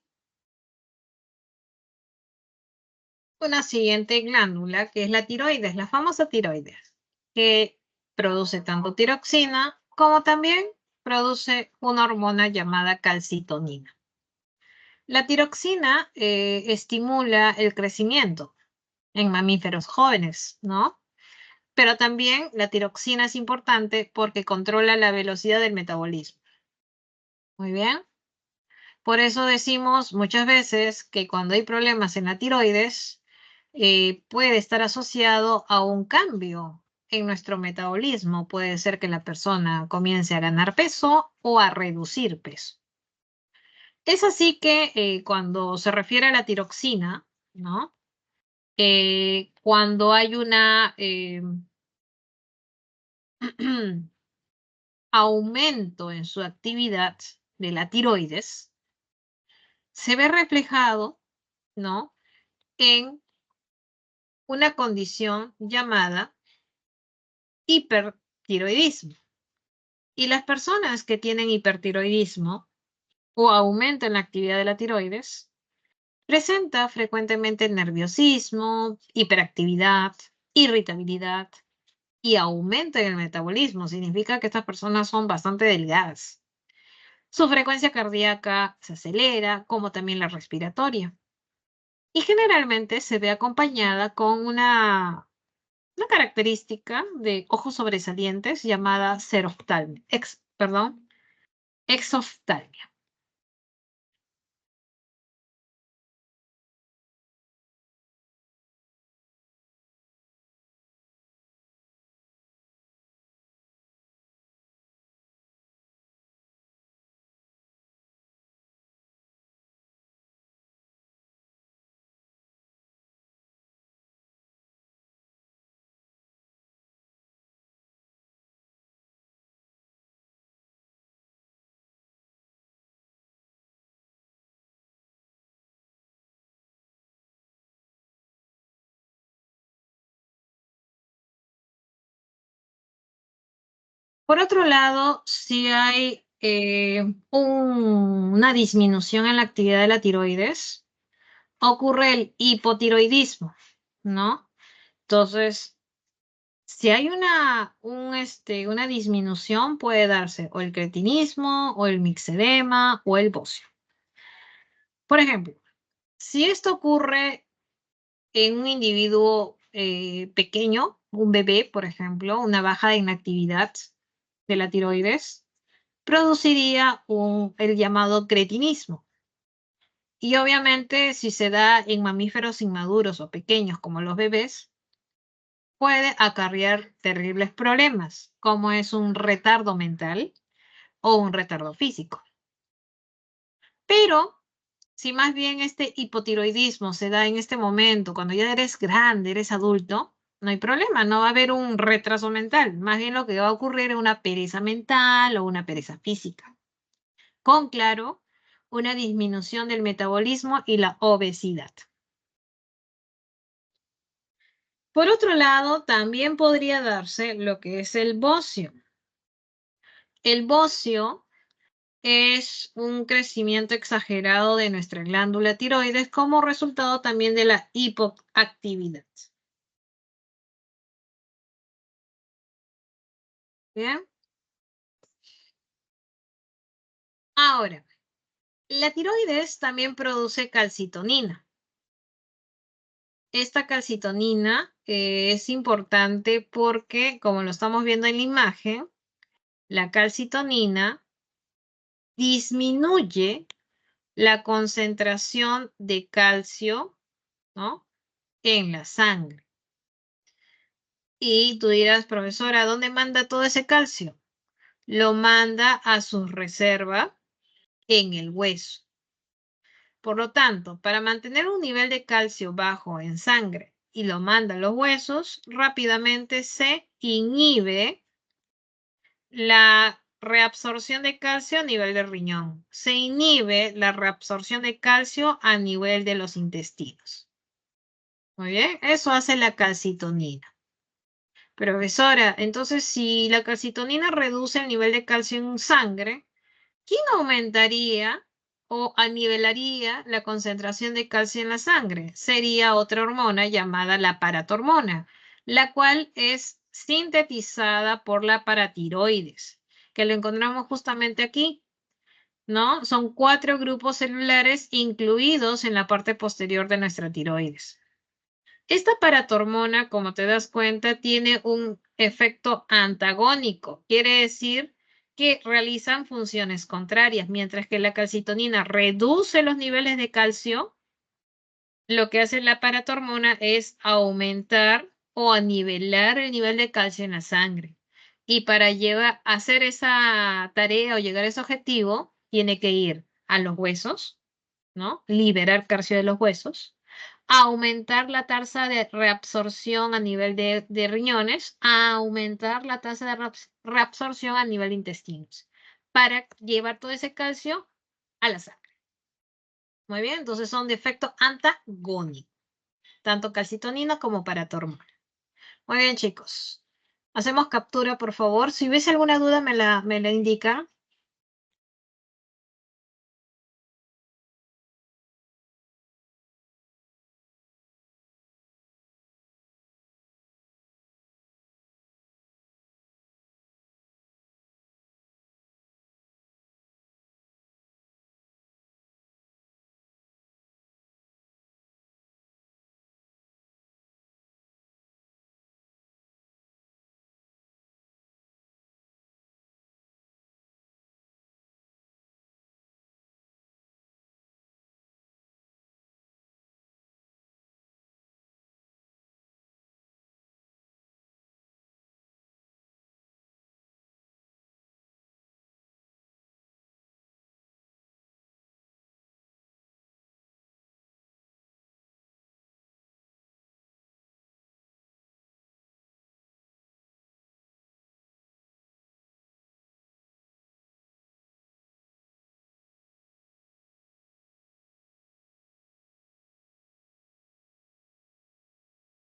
glándula, que es la tiroides, la famosa tiroides, que produce tanto tiroxina como también produce una hormona llamada calcitonina. La tiroxina estimula el crecimiento en mamíferos jóvenes, ¿no? Pero también la tiroxina es importante porque controla la velocidad del metabolismo. Muy bien. Por eso decimos muchas veces que cuando hay problemas en la tiroides, puede estar asociado a un cambio en nuestro metabolismo. Puede ser que la persona comience a ganar peso o a reducir peso. Es así que cuando se refiere a la tiroxina, ¿no? Cuando hay una aumento en su actividad de la tiroides, se ve reflejado, ¿no? En una condición llamada hipertiroidismo. Y las personas que tienen hipertiroidismo o aumentan la actividad de la tiroides, presenta frecuentemente nerviosismo, hiperactividad, irritabilidad y aumento en el metabolismo. Significa que estas personas son bastante delgadas. Su frecuencia cardíaca se acelera, como también la respiratoria. Y generalmente se ve acompañada con una característica de ojos sobresalientes llamada exoftalmia. Por otro lado, si hay una disminución en la actividad de la tiroides, ocurre el hipotiroidismo, ¿no? Entonces, si hay una disminución, puede darse o el cretinismo, o el mixedema, o el bocio. Por ejemplo, si esto ocurre en un individuo pequeño, un bebé, por ejemplo, una baja de inactividad de la tiroides, produciría el llamado cretinismo. Y obviamente, si se da en mamíferos inmaduros o pequeños como los bebés, puede acarrear terribles problemas, como es un retardo mental o un retardo físico. Pero si más bien este hipotiroidismo se da en este momento, cuando ya eres grande, eres adulto, no hay problema, no va a haber un retraso mental. Más bien lo que va a ocurrir es una pereza mental o una pereza física. Con, claro, una disminución del metabolismo y la obesidad. Por otro lado, también podría darse lo que es el bocio. El bocio es un crecimiento exagerado de nuestra glándula tiroides como resultado también de la hipoactividad. ¿Bien? Ahora, la tiroides también produce calcitonina. Esta calcitonina es importante porque, como lo estamos viendo en la imagen, la calcitonina disminuye la concentración de calcio, ¿no?, en la sangre. Y tú dirás, profesora, ¿dónde manda todo ese calcio? Lo manda a su reserva en el hueso. Por lo tanto, para mantener un nivel de calcio bajo en sangre y lo manda a los huesos, rápidamente se inhibe la reabsorción de calcio a nivel del riñón. Se inhibe la reabsorción de calcio a nivel de los intestinos. Muy bien, eso hace la calcitonina. Profesora, entonces si la calcitonina reduce el nivel de calcio en sangre, ¿quién aumentaría o anivelaría la concentración de calcio en la sangre? Sería otra hormona llamada la paratormona, la cual es sintetizada por la paratiroides, que lo encontramos justamente aquí, ¿no? Son 4 grupos celulares incluidos en la parte posterior de nuestra tiroides. Esta paratormona, como te das cuenta, tiene un efecto antagónico. Quiere decir que realizan funciones contrarias. Mientras que la calcitonina reduce los niveles de calcio, lo que hace la paratormona es aumentar o nivelar el nivel de calcio en la sangre. Y para hacer esa tarea o llegar a ese objetivo, tiene que ir a los huesos, ¿no? Liberar calcio de los huesos, aumentar la tasa de reabsorción a nivel de riñones, aumentar la tasa de reabsorción a nivel de intestinos, para llevar todo ese calcio a la sangre. Muy bien, entonces son de efecto antagónico, tanto calcitonina como paratormona. Muy bien, chicos. Hacemos captura, por favor. Si hubiese alguna duda, me la indica.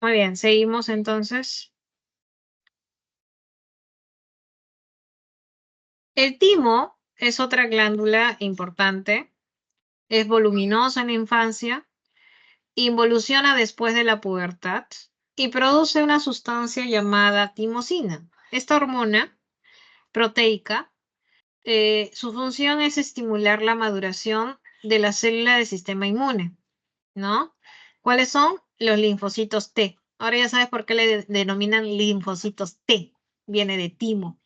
Muy bien, seguimos entonces. El timo es otra glándula importante. Es voluminosa en la infancia, involuciona después de la pubertad y produce una sustancia llamada timosina. Esta hormona proteica, su función es estimular la maduración de la célula del sistema inmune, ¿no? ¿Cuáles son? Los linfocitos T. Ahora ya sabes por qué le denominan linfocitos T. Viene de timo,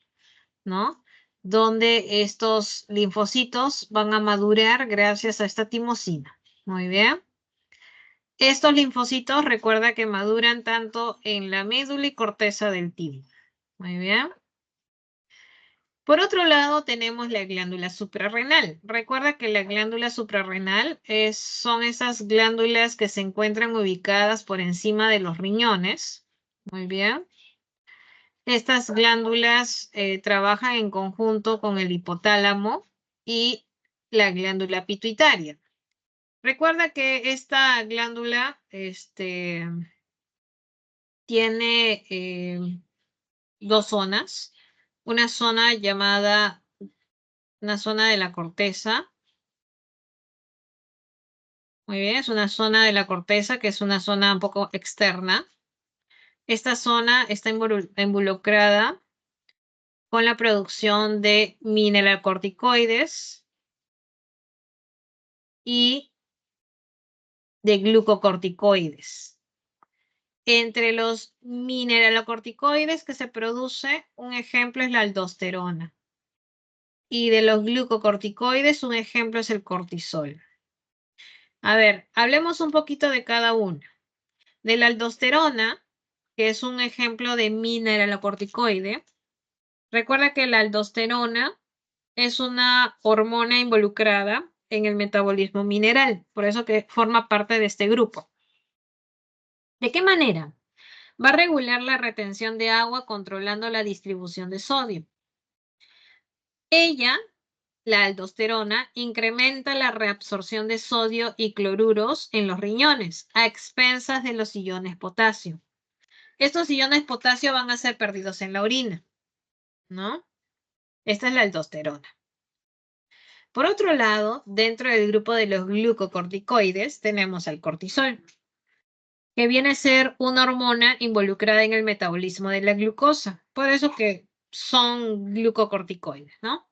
¿no? Donde estos linfocitos van a madurar gracias a esta timosina. Muy bien. Estos linfocitos, recuerda que maduran tanto en la médula y corteza del timo. Muy bien. Por otro lado, tenemos la glándula suprarrenal. Recuerda que la glándula suprarrenal son esas glándulas que se encuentran ubicadas por encima de los riñones. Muy bien. Estas glándulas trabajan en conjunto con el hipotálamo y la glándula pituitaria. Recuerda que esta glándula tiene 2 zonas. Una zona llamada una zona de la corteza. Muy bien, es una zona de la corteza que es una zona un poco externa. Esta zona está involucrada con la producción de mineralocorticoides y de glucocorticoides. Entre los mineralocorticoides que se produce, un ejemplo es la aldosterona. Y de los glucocorticoides, un ejemplo es el cortisol. A ver, hablemos un poquito de cada uno. De la aldosterona, que es un ejemplo de mineralocorticoide. Recuerda que la aldosterona es una hormona involucrada en el metabolismo mineral, por eso que forma parte de este grupo. ¿De qué manera? Va a regular la retención de agua controlando la distribución de sodio. Ella, la aldosterona, incrementa la reabsorción de sodio y cloruros en los riñones a expensas de los iones potasio. Estos iones potasio van a ser perdidos en la orina, ¿no? Esta es la aldosterona. Por otro lado, dentro del grupo de los glucocorticoides tenemos al cortisol, que viene a ser una hormona involucrada en el metabolismo de la glucosa. Por eso que son glucocorticoides, ¿no?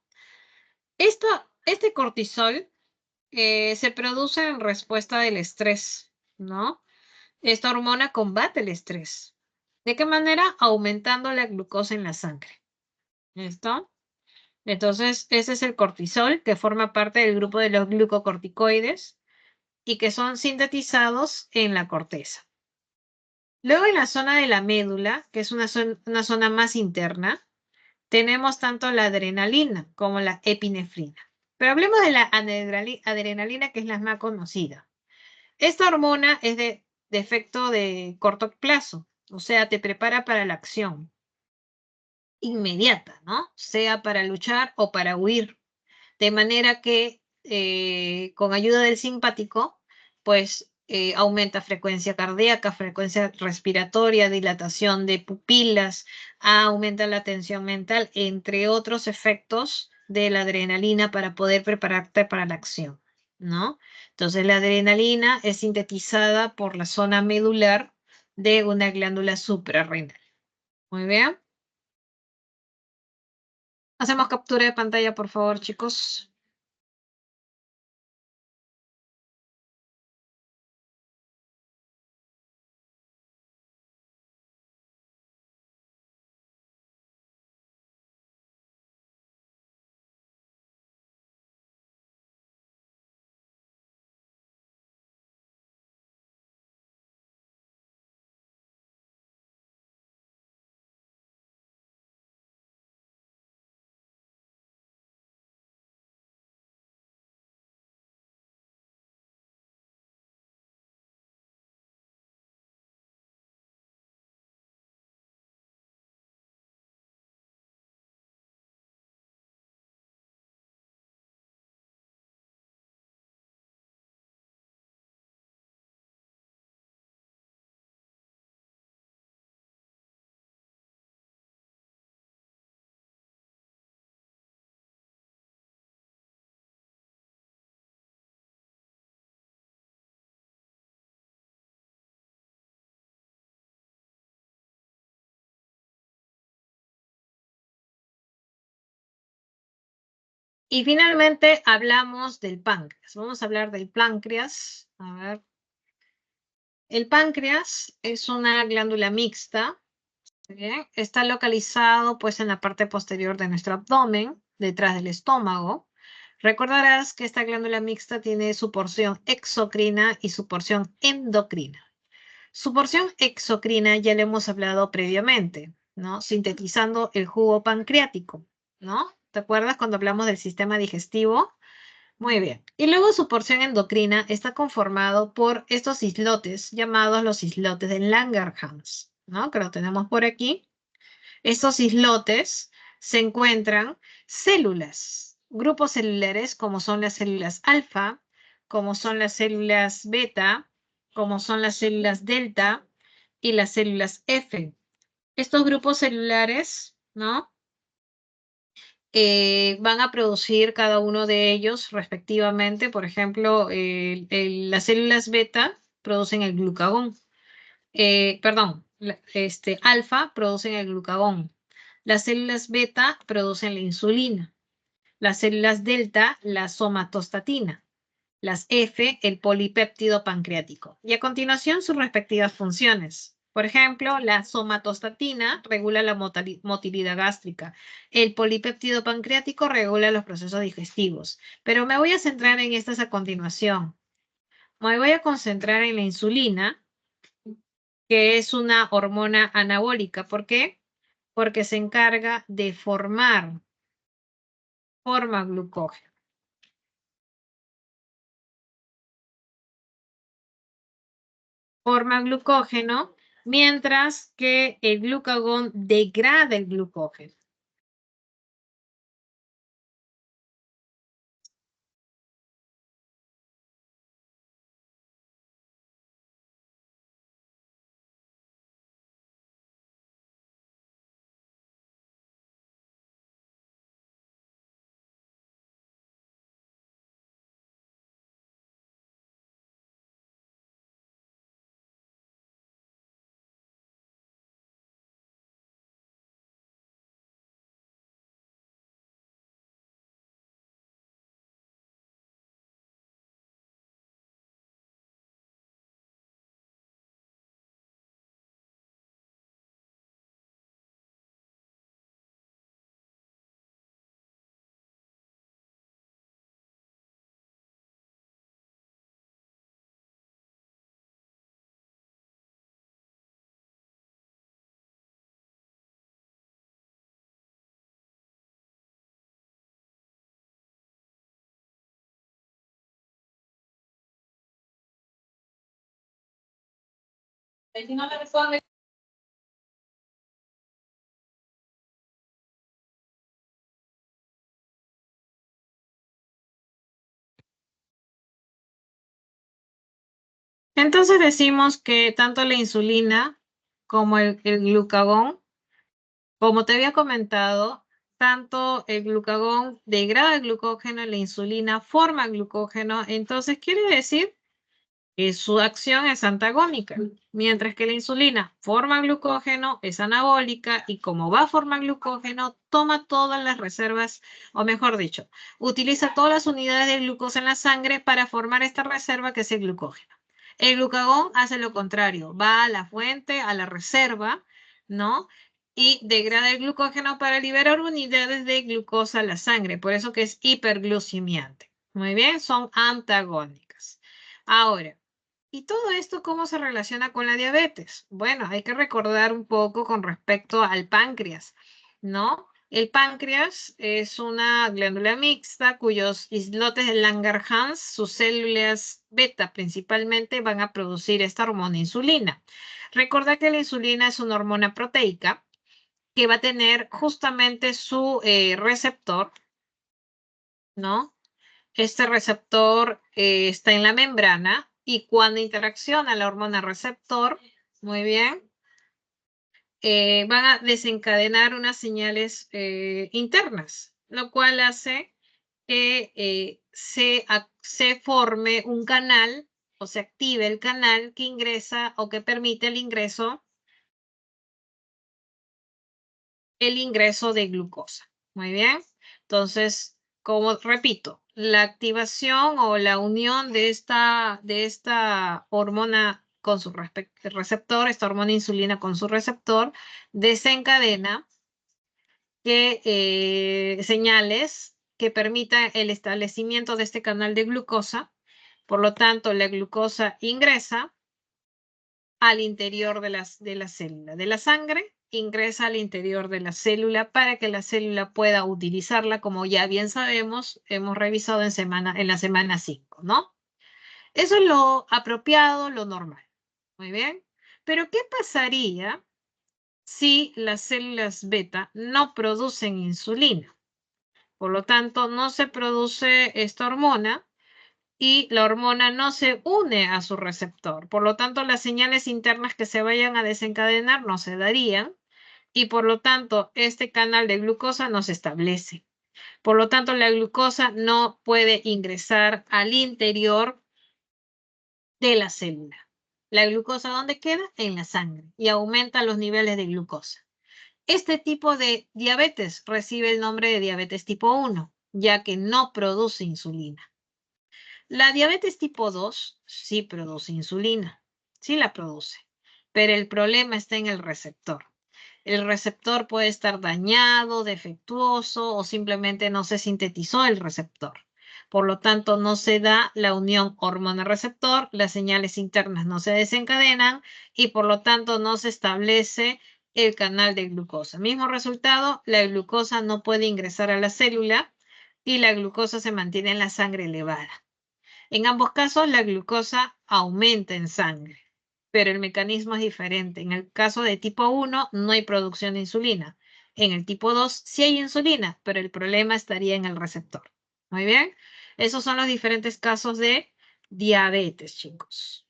Este cortisol se produce en respuesta del estrés, ¿no? Esta hormona combate el estrés. ¿De qué manera? Aumentando la glucosa en la sangre. ¿Listo? Entonces, ese es el cortisol, que forma parte del grupo de los glucocorticoides y que son sintetizados en la corteza. Luego, en la zona de la médula, que es una zona más interna, tenemos tanto la adrenalina como la epinefrina. Pero hablemos de la adrenalina, que es la más conocida. Esta hormona es de efecto de corto plazo, o sea, te prepara para la acción inmediata, ¿no? Sea para luchar o para huir. De manera que con ayuda del simpático, pues aumenta frecuencia cardíaca, frecuencia respiratoria, dilatación de pupilas, aumenta la tensión mental, entre otros efectos de la adrenalina para poder prepararte para la acción, ¿no? Entonces la adrenalina es sintetizada por la zona medular de una glándula suprarrenal. Muy bien. Hacemos captura de pantalla, por favor, chicos. Y finalmente hablamos del páncreas. Vamos a hablar del páncreas. A ver. El páncreas es una glándula mixta. ¿Bien? Está localizado pues en la parte posterior de nuestro abdomen, detrás del estómago. Recordarás que esta glándula mixta tiene su porción exocrina y su porción endocrina. Su porción exocrina ya le hemos hablado previamente, ¿no? Sintetizando el jugo pancreático, ¿no? ¿Te acuerdas cuando hablamos del sistema digestivo? Muy bien. Y luego su porción endocrina está conformado por estos islotes llamados los islotes de Langerhans, ¿no? Que lo tenemos por aquí. Estos islotes se encuentran células, grupos celulares como son las células alfa, como son las células beta, como son las células delta y las células F. Estos grupos celulares, ¿no? van a producir cada uno de ellos respectivamente. Por ejemplo, las células beta producen el glucagón. Perdón, alfa producen el glucagón. Las células beta producen la insulina. Las células delta, la somatostatina. Las F, el polipéptido pancreático. Y a continuación sus respectivas funciones. Por ejemplo, la somatostatina regula la motilidad gástrica. El polipéptido pancreático regula los procesos digestivos. Pero me voy a centrar en estas a continuación. Me voy a concentrar en la insulina, que es una hormona anabólica. ¿Por qué? Porque se encarga de forma glucógeno. Forma glucógeno, mientras que el glucagón degrada el glucógeno. Si no me responde. Entonces decimos que tanto la insulina como el glucagón, como te había comentado, tanto el glucagón degrada el glucógeno, la insulina forma glucógeno, entonces quiere decir que su acción es antagónica, mientras que la insulina forma glucógeno, es anabólica y como va a formar glucógeno, toma todas las reservas, o mejor dicho, utiliza todas las unidades de glucosa en la sangre para formar esta reserva que es el glucógeno. El glucagón hace lo contrario, va a la fuente, a la reserva, ¿no? Y degrada el glucógeno para liberar unidades de glucosa a la sangre, por eso que es hiperglucemiante. Muy bien, son antagónicas. Ahora, ¿y todo esto cómo se relaciona con la diabetes? Bueno, hay que recordar un poco con respecto al páncreas, ¿no? El páncreas es una glándula mixta cuyos islotes de Langerhans, sus células beta principalmente, van a producir esta hormona insulina. Recuerda que la insulina es una hormona proteica que va a tener justamente su receptor, ¿no? Este receptor está en la membrana y cuando interacciona la hormona receptor, muy bien, van a desencadenar unas señales internas, lo cual hace que se forme un canal o se active el canal que ingresa o que permite el ingreso de glucosa. Muy bien. Entonces, como repito, la activación o la unión de esta hormona con su receptor, esta hormona insulina con su receptor, desencadena señales que permitan el establecimiento de este canal de glucosa. Por lo tanto, la glucosa ingresa al interior de la célula. De la sangre ingresa al interior de la célula para que la célula pueda utilizarla, como ya bien sabemos, hemos revisado en la semana 5, ¿no? Eso es lo apropiado, lo normal. Muy bien. Pero, ¿qué pasaría si las células beta no producen insulina? Por lo tanto, no se produce esta hormona y la hormona no se une a su receptor. Por lo tanto, las señales internas que se vayan a desencadenar no se darían y por lo tanto este canal de glucosa no se establece. Por lo tanto, la glucosa no puede ingresar al interior de la célula. La glucosa, ¿dónde queda? En la sangre y aumenta los niveles de glucosa. Este tipo de diabetes recibe el nombre de diabetes tipo 1, ya que no produce insulina. La diabetes tipo 2 sí produce insulina, sí la produce, pero el problema está en el receptor. El receptor puede estar dañado, defectuoso o simplemente no se sintetizó el receptor. Por lo tanto, no se da la unión hormona-receptor, las señales internas no se desencadenan y por lo tanto no se establece el canal de glucosa. Mismo resultado, la glucosa no puede ingresar a la célula y la glucosa se mantiene en la sangre elevada. En ambos casos, la glucosa aumenta en sangre, pero el mecanismo es diferente. En el caso de tipo 1 no hay producción de insulina. En el tipo 2 sí hay insulina, pero el problema estaría en el receptor. Muy bien. Esos son los diferentes casos de diabetes, chicos.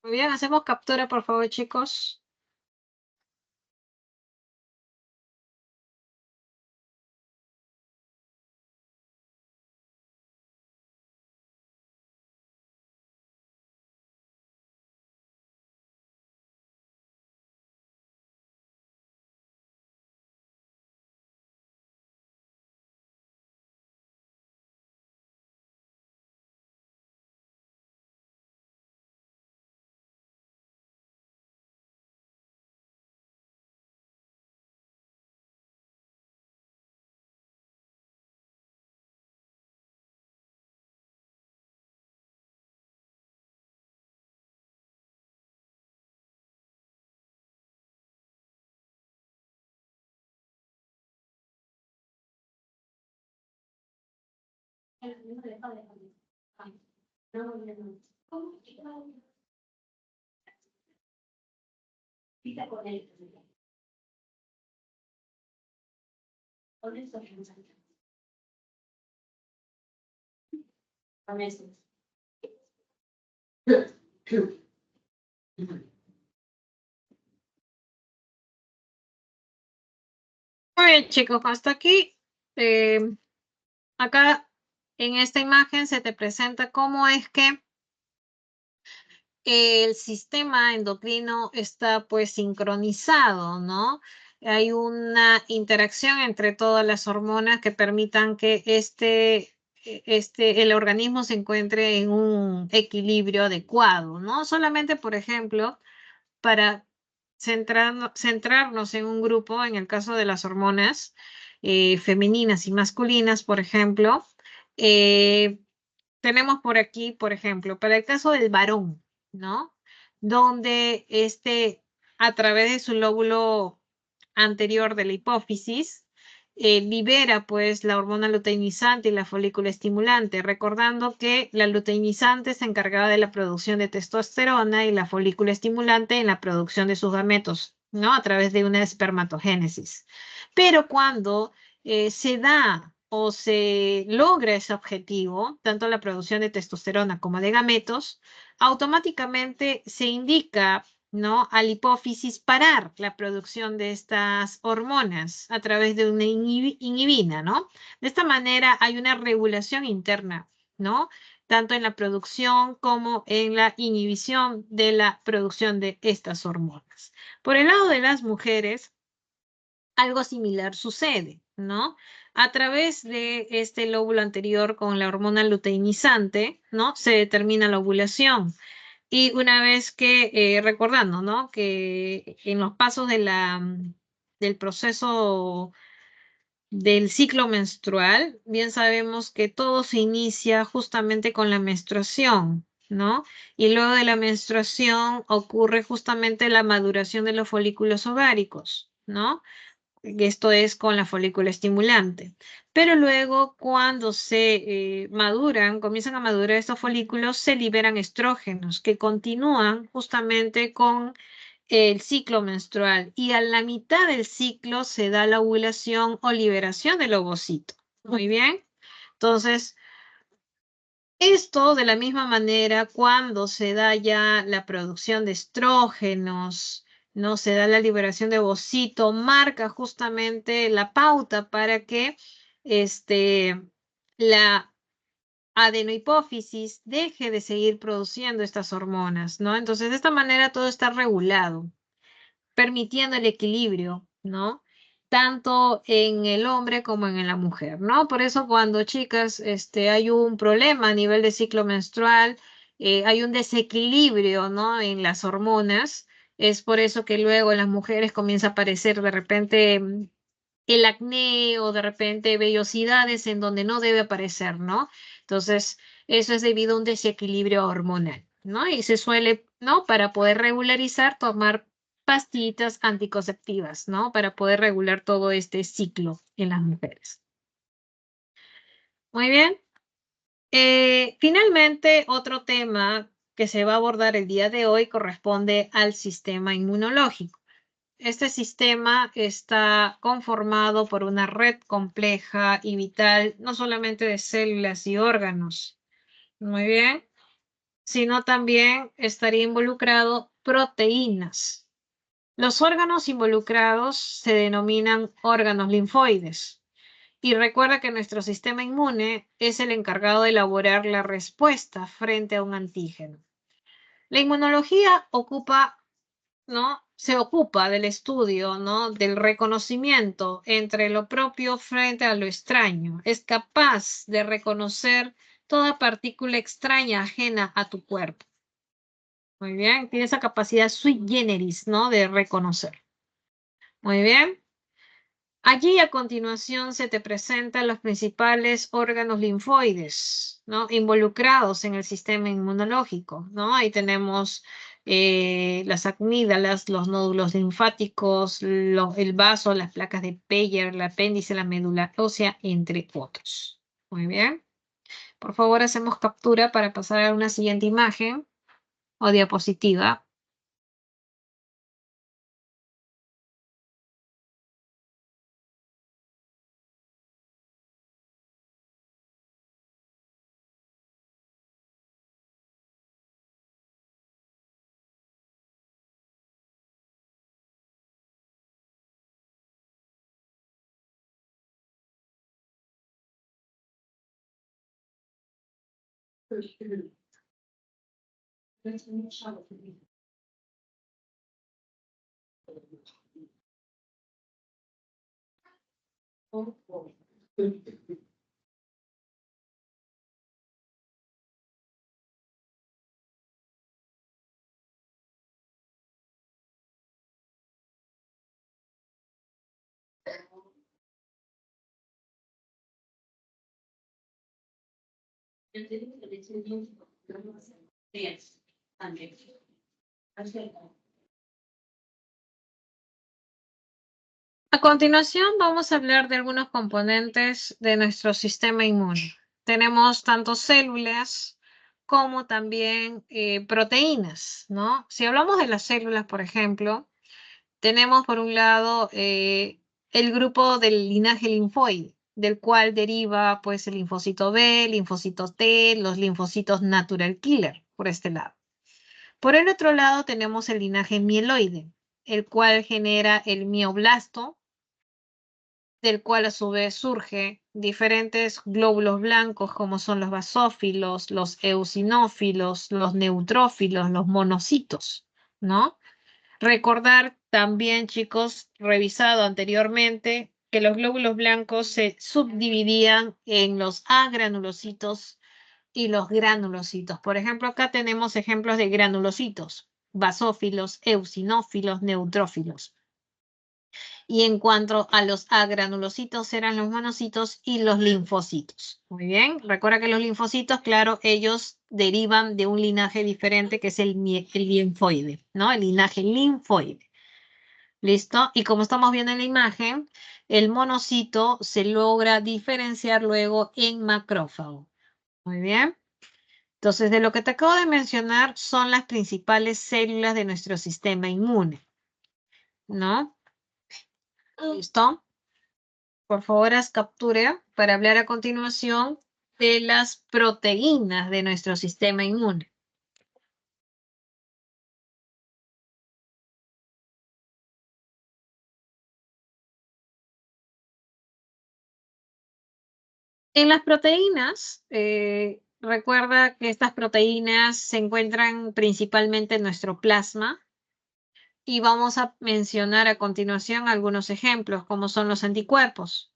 Muy bien, hacemos captura, por favor, chicos. Muy bien, chicos, hasta aquí. Acá en esta imagen se te presenta cómo es que el sistema endocrino está pues sincronizado, ¿no? Hay una interacción entre todas las hormonas que permitan que el organismo se encuentre en un equilibrio adecuado, ¿no? Solamente, por ejemplo, para centrarnos en un grupo, en el caso de las hormonas femeninas y masculinas, por ejemplo, eh, tenemos por aquí, por ejemplo, para el caso del varón, ¿no? Donde a través de su lóbulo anterior de la hipófisis, libera pues la hormona luteinizante y la folícula estimulante, recordando que la luteinizante se encargaba de la producción de testosterona y la folícula estimulante en la producción de sus gametos, ¿no? A través de una espermatogénesis. Pero cuando se da o se logra ese objetivo, tanto la producción de testosterona como de gametos, automáticamente se indica, ¿no?, al hipófisis parar la producción de estas hormonas a través de una inhibina, ¿no? De esta manera hay una regulación interna, ¿no? Tanto en la producción como en la inhibición de la producción de estas hormonas. Por el lado de las mujeres, algo similar sucede, ¿no? A través de este lóbulo anterior con la hormona luteinizante, ¿no? Se determina la ovulación. Y una vez que, recordando, ¿no? Que en los pasos del proceso del ciclo menstrual, bien sabemos que todo se inicia justamente con la menstruación, ¿no? Y luego de la menstruación ocurre justamente la maduración de los folículos ováricos, ¿no? Esto es con la folícula estimulante. Pero luego, cuando se maduran, comienzan a madurar estos folículos, se liberan estrógenos que continúan justamente con el ciclo menstrual. Y a la mitad del ciclo se da la ovulación o liberación del ovocito. Muy bien. Entonces, Esto de la misma manera cuando se da ya la producción de estrógenos, no se da la liberación de ovocito, marca justamente la pauta para que la adenohipófisis deje de seguir produciendo estas hormonas, ¿no? Entonces, de esta manera todo está regulado, permitiendo el equilibrio, ¿no? Tanto en el hombre como en la mujer, ¿no? Por eso cuando chicas, hay un problema a nivel de ciclo menstrual, hay un desequilibrio, ¿no? En las hormonas, es por eso que luego en las mujeres comienza a aparecer de repente el acné o de repente vellosidades en donde no debe aparecer, ¿no? Entonces, eso es debido a un desequilibrio hormonal, ¿no? Y se suele, ¿no? Para poder regularizar, tomar pastillitas anticonceptivas, ¿no? Para poder regular todo este ciclo en las mujeres. Muy bien. Finalmente, otro tema que se va a abordar el día de hoy corresponde al sistema inmunológico. Este sistema está conformado por una red compleja y vital, no solamente de células y órganos, muy bien, sino también estaría involucrado proteínas. Los órganos involucrados se denominan órganos linfoides. Y recuerda que nuestro sistema inmune es el encargado de elaborar la respuesta frente a un antígeno. La inmunología ¿no? Se ocupa del estudio, ¿no? Del reconocimiento entre lo propio frente a lo extraño. Es capaz de reconocer toda partícula extraña ajena a tu cuerpo. Muy bien, tiene esa capacidad sui generis, ¿no? De reconocer. Muy bien. Allí a continuación se te presentan los principales órganos linfoides, ¿no? Involucrados en el sistema inmunológico, ¿no? Ahí tenemos las amígdalas, los nódulos linfáticos, el vaso, las placas de Peyer, el apéndice, la médula ósea, entre otros. Muy bien. Por favor, hacemos captura para pasar a una siguiente imagen o diapositiva. A continuación vamos a hablar de algunos componentes de nuestro sistema inmune. Tenemos tanto células como también proteínas, ¿no? Si hablamos de las células, por ejemplo, tenemos por un lado el grupo del linaje linfoide, del cual deriva pues el linfocito B, linfocito T, los linfocitos natural killer, por este lado. Por el otro lado tenemos el linaje mieloide, el cual genera el mioblasto, del cual a su vez surge diferentes glóbulos blancos como son los basófilos, los eosinófilos, los neutrófilos, los monocitos, ¿no? Recordar también, chicos, revisado anteriormente, que los glóbulos blancos se subdividían en los agranulocitos y los granulocitos. Por ejemplo, acá tenemos ejemplos de granulocitos, basófilos, eosinófilos, neutrófilos. Y en cuanto a los agranulocitos, eran los monocitos y los linfocitos. Muy bien, recuerda que los linfocitos, claro, ellos derivan de un linaje diferente que es el linfoide, ¿no? El linaje linfoide. ¿Listo? Y como estamos viendo en la imagen, el monocito se logra diferenciar luego en macrófago. Muy bien. Entonces, de lo que te acabo de mencionar son las principales células de nuestro sistema inmune, ¿no? ¿Listo? Por favor, haz captura para hablar a continuación de las proteínas de nuestro sistema inmune. En las proteínas, recuerda que estas proteínas se encuentran principalmente en nuestro plasma y vamos a mencionar a continuación algunos ejemplos, como son los anticuerpos,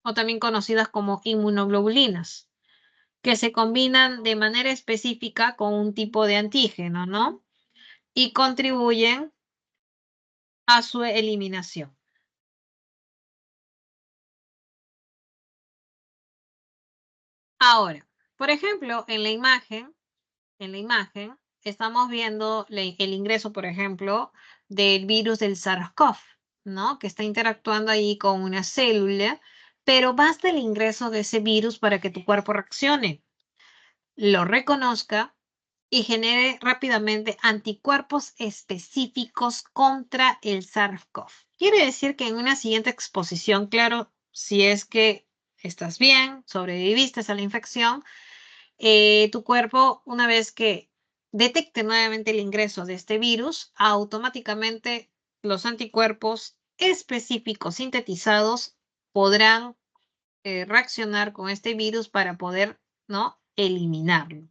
o también conocidas como inmunoglobulinas, que se combinan de manera específica con un tipo de antígeno, ¿no? Y contribuyen a su eliminación. Ahora, por ejemplo, en la imagen estamos viendo el ingreso, por ejemplo, del virus del SARS-CoV, ¿no? Que está interactuando ahí con una célula, pero basta el ingreso de ese virus para que tu cuerpo reaccione, lo reconozca y genere rápidamente anticuerpos específicos contra el SARS-CoV. Quiere decir que en una siguiente exposición, claro, si es que estás bien, sobreviviste a la infección, tu cuerpo, una vez que detecte nuevamente el ingreso de este virus, automáticamente los anticuerpos específicos sintetizados podrán reaccionar con este virus para poder, ¿no?, eliminarlo.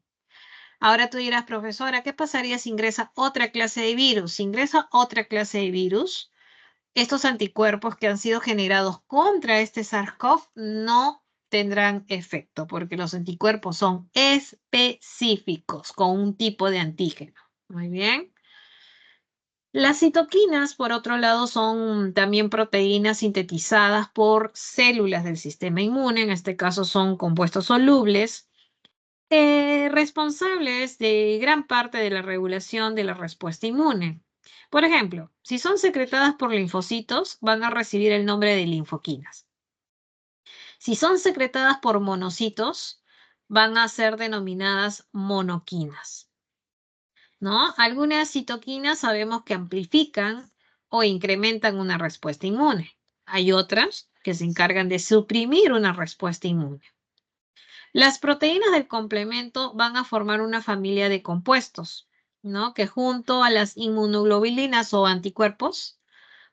Ahora tú dirás, profesora, ¿qué pasaría si ingresa otra clase de virus? Si ingresa otra clase de virus, estos anticuerpos que han sido generados contra este SARS-CoV no tendrán efecto porque los anticuerpos son específicos con un tipo de antígeno. Muy bien. Las citoquinas, por otro lado, son también proteínas sintetizadas por células del sistema inmune, en este caso son compuestos solubles, responsables de gran parte de la regulación de la respuesta inmune. Por ejemplo, si son secretadas por linfocitos, van a recibir el nombre de linfoquinas. Si son secretadas por monocitos, van a ser denominadas monoquinas, ¿no? Algunas citoquinas sabemos que amplifican o incrementan una respuesta inmune. Hay otras que se encargan de suprimir una respuesta inmune. Las proteínas del complemento van a formar una familia de compuestos, ¿no? Que junto a las inmunoglobulinas o anticuerpos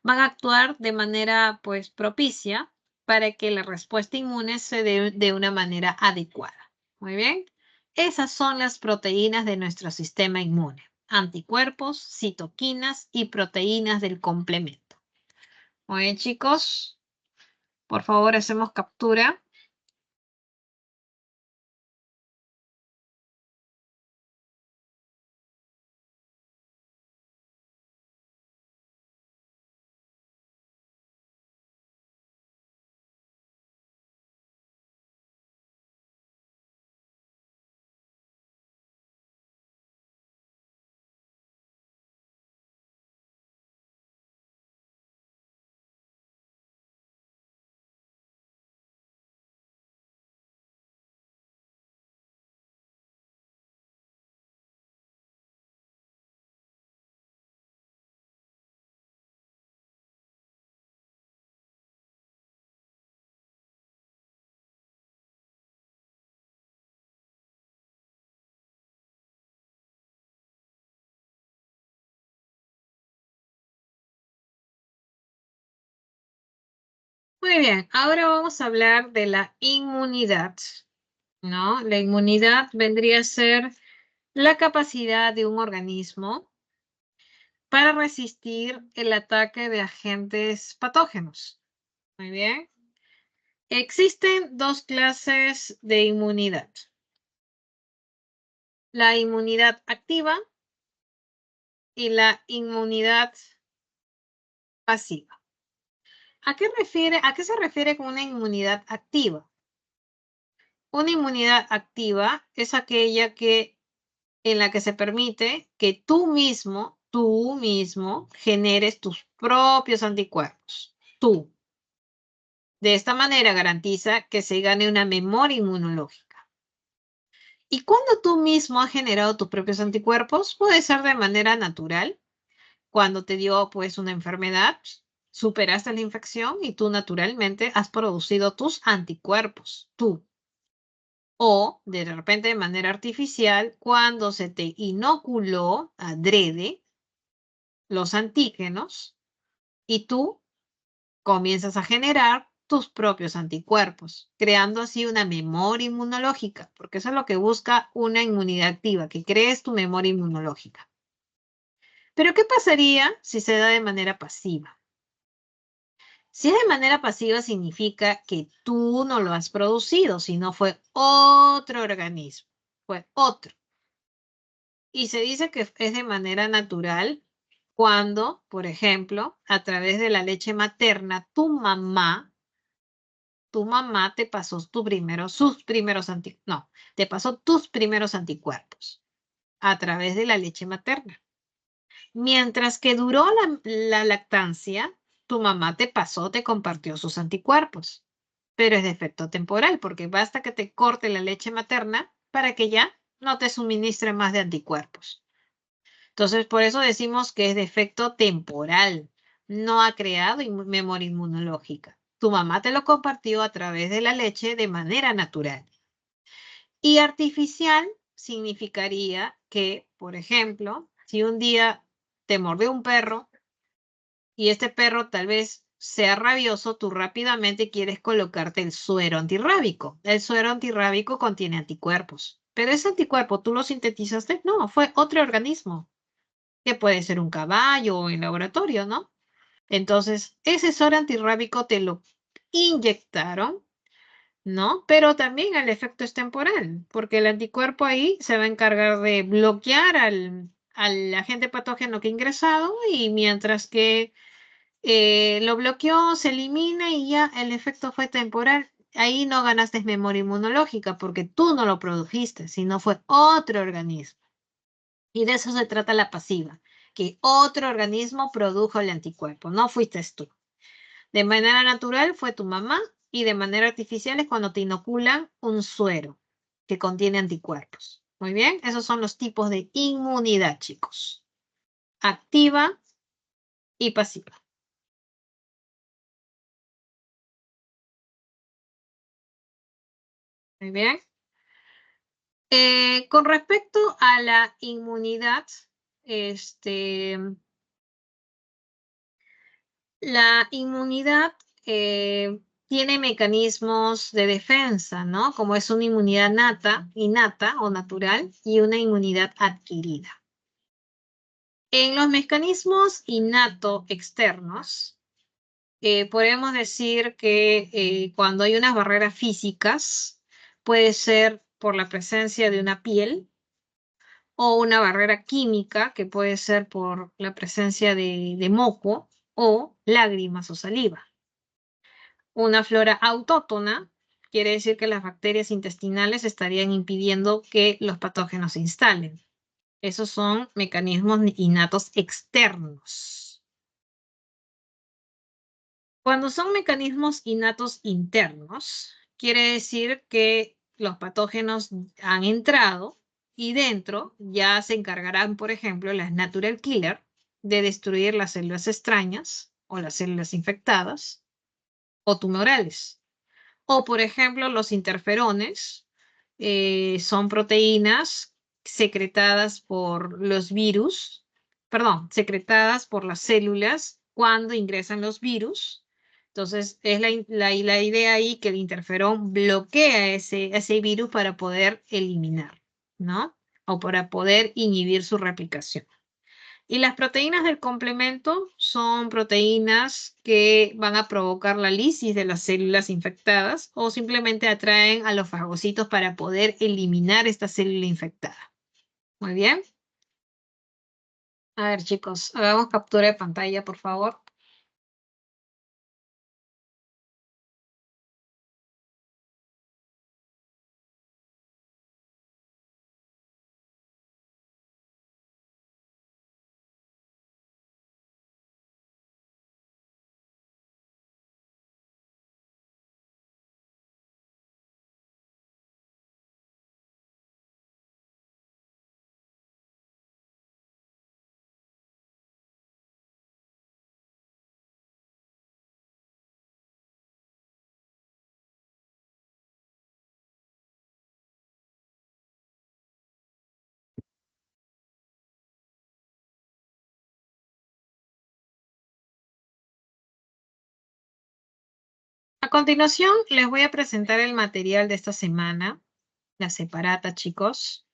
van a actuar de manera, pues, propicia para que la respuesta inmune se dé de una manera adecuada. Muy bien. Esas son las proteínas de nuestro sistema inmune. Anticuerpos, citoquinas y proteínas del complemento. Muy bien, chicos. Por favor, hacemos captura. Muy bien, ahora vamos a hablar de la inmunidad, ¿no? La inmunidad vendría a ser la capacidad de un organismo para resistir el ataque de agentes patógenos. Muy bien. Existen dos clases de inmunidad. La inmunidad activa y la inmunidad pasiva. ¿A qué se refiere con una inmunidad activa? Una inmunidad activa es aquella en la que se permite que tú mismo generes tus propios anticuerpos. Tú. De esta manera garantiza que se gane una memoria inmunológica. Y cuando tú mismo has generado tus propios anticuerpos, puede ser de manera natural, cuando te dio pues una enfermedad, superaste la infección y tú naturalmente has producido tus anticuerpos, tú. O de repente de manera artificial, cuando se te inoculó adrede los antígenos y tú comienzas a generar tus propios anticuerpos, creando así una memoria inmunológica, porque eso es lo que busca una inmunidad activa, que crees tu memoria inmunológica. Pero ¿qué pasaría si se da de manera pasiva? Si es de manera pasiva significa que tú no lo has producido, sino fue otro organismo, fue otro. Y se dice que es de manera natural cuando, por ejemplo, a través de la leche materna, tu mamá te pasó te pasó tus primeros anticuerpos a través de la leche materna. Mientras que duró la lactancia, tu mamá te compartió sus anticuerpos, pero es de efecto temporal, porque basta que te corte la leche materna para que ya no te suministre más de anticuerpos. Entonces, por eso decimos que es de efecto temporal, no ha creado memoria inmunológica. Tu mamá te lo compartió a través de la leche de manera natural. Y artificial significaría que, por ejemplo, si un día te mordió un perro y este perro tal vez sea rabioso, tú rápidamente quieres colocarte el suero antirrábico. El suero antirrábico contiene anticuerpos. Pero ese anticuerpo, ¿tú lo sintetizaste? No, fue otro organismo, que puede ser un caballo o en laboratorio, ¿no? Entonces, ese suero antirrábico te lo inyectaron, ¿no? Pero también el efecto es temporal, porque el anticuerpo ahí se va a encargar de bloquear al agente patógeno que ha ingresado y mientras que lo bloqueó, se elimina y ya el efecto fue temporal. Ahí no ganaste memoria inmunológica porque tú no lo produjiste, sino fue otro organismo. Y de eso se trata la pasiva, que otro organismo produjo el anticuerpo, no fuiste tú. De manera natural fue tu mamá y de manera artificial es cuando te inoculan un suero que contiene anticuerpos. Muy bien, esos son los tipos de inmunidad, chicos. Activa y pasiva. Muy bien. Con respecto a la inmunidad, este, la inmunidad tiene mecanismos de defensa, ¿no? Como es una inmunidad innata o natural y una inmunidad adquirida. En los mecanismos innato externos, podemos decir que cuando hay unas barreras físicas, puede ser por la presencia de una piel o una barrera química, que puede ser por la presencia de moco o lágrimas o saliva. Una flora autótona quiere decir que las bacterias intestinales estarían impidiendo que los patógenos se instalen. Esos son mecanismos innatos externos. Cuando son mecanismos innatos internos, quiere decir que los patógenos han entrado y dentro ya se encargarán, por ejemplo, las natural killer de destruir las células extrañas o las células infectadas o tumorales. O, por ejemplo, los interferones son proteínas secretadas por los virus, perdón, secretadas por las células cuando ingresan los virus. Entonces, es la idea ahí que el interferón bloquea ese virus para poder eliminar, ¿no? O para poder inhibir su replicación. Y las proteínas del complemento son proteínas que van a provocar la lisis de las células infectadas o simplemente atraen a los fagocitos para poder eliminar esta célula infectada. Muy bien. A ver, chicos, hagamos captura de pantalla, por favor. continuación, les voy a presentar el material de esta semana, la separata, chicos.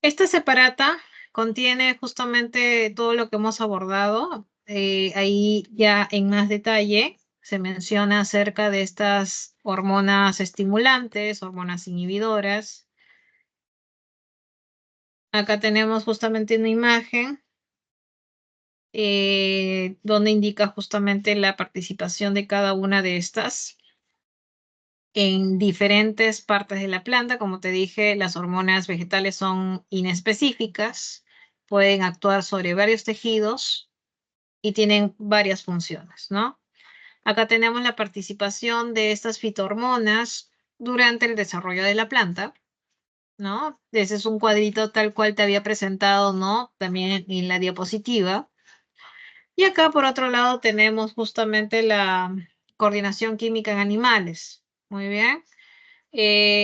Esta separata contiene justamente todo lo que hemos abordado. Ahí ya en más detalle se menciona acerca de estas hormonas estimulantes, hormonas inhibidoras. Acá tenemos justamente una imagen donde indica justamente la participación de cada una de estas en diferentes partes de la planta. Como te dije, las hormonas vegetales son inespecíficas, pueden actuar sobre varios tejidos y tienen varias funciones, ¿no? Acá tenemos la participación de estas fitohormonas durante el desarrollo de la planta, ¿no? Ese es un cuadrito tal cual te había presentado, ¿no? También en la diapositiva. Y acá, por otro lado, tenemos justamente la coordinación química en animales. Muy bien.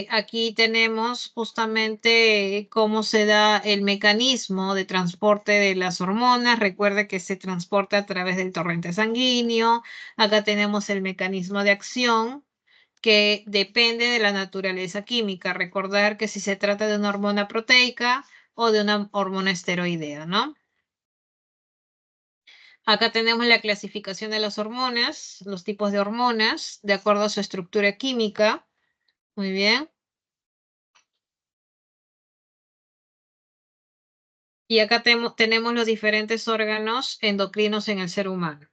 Aquí tenemos justamente cómo se da el mecanismo de transporte de las hormonas. Recuerde que se transporta a través del torrente sanguíneo. Acá tenemos el mecanismo de acción que depende de la naturaleza química. Recordar que si se trata de una hormona proteica o de una hormona esteroidea, ¿no? Acá tenemos la clasificación de las hormonas, los tipos de hormonas, de acuerdo a su estructura química. Muy bien. Y acá tenemos los diferentes órganos endocrinos en el ser humano.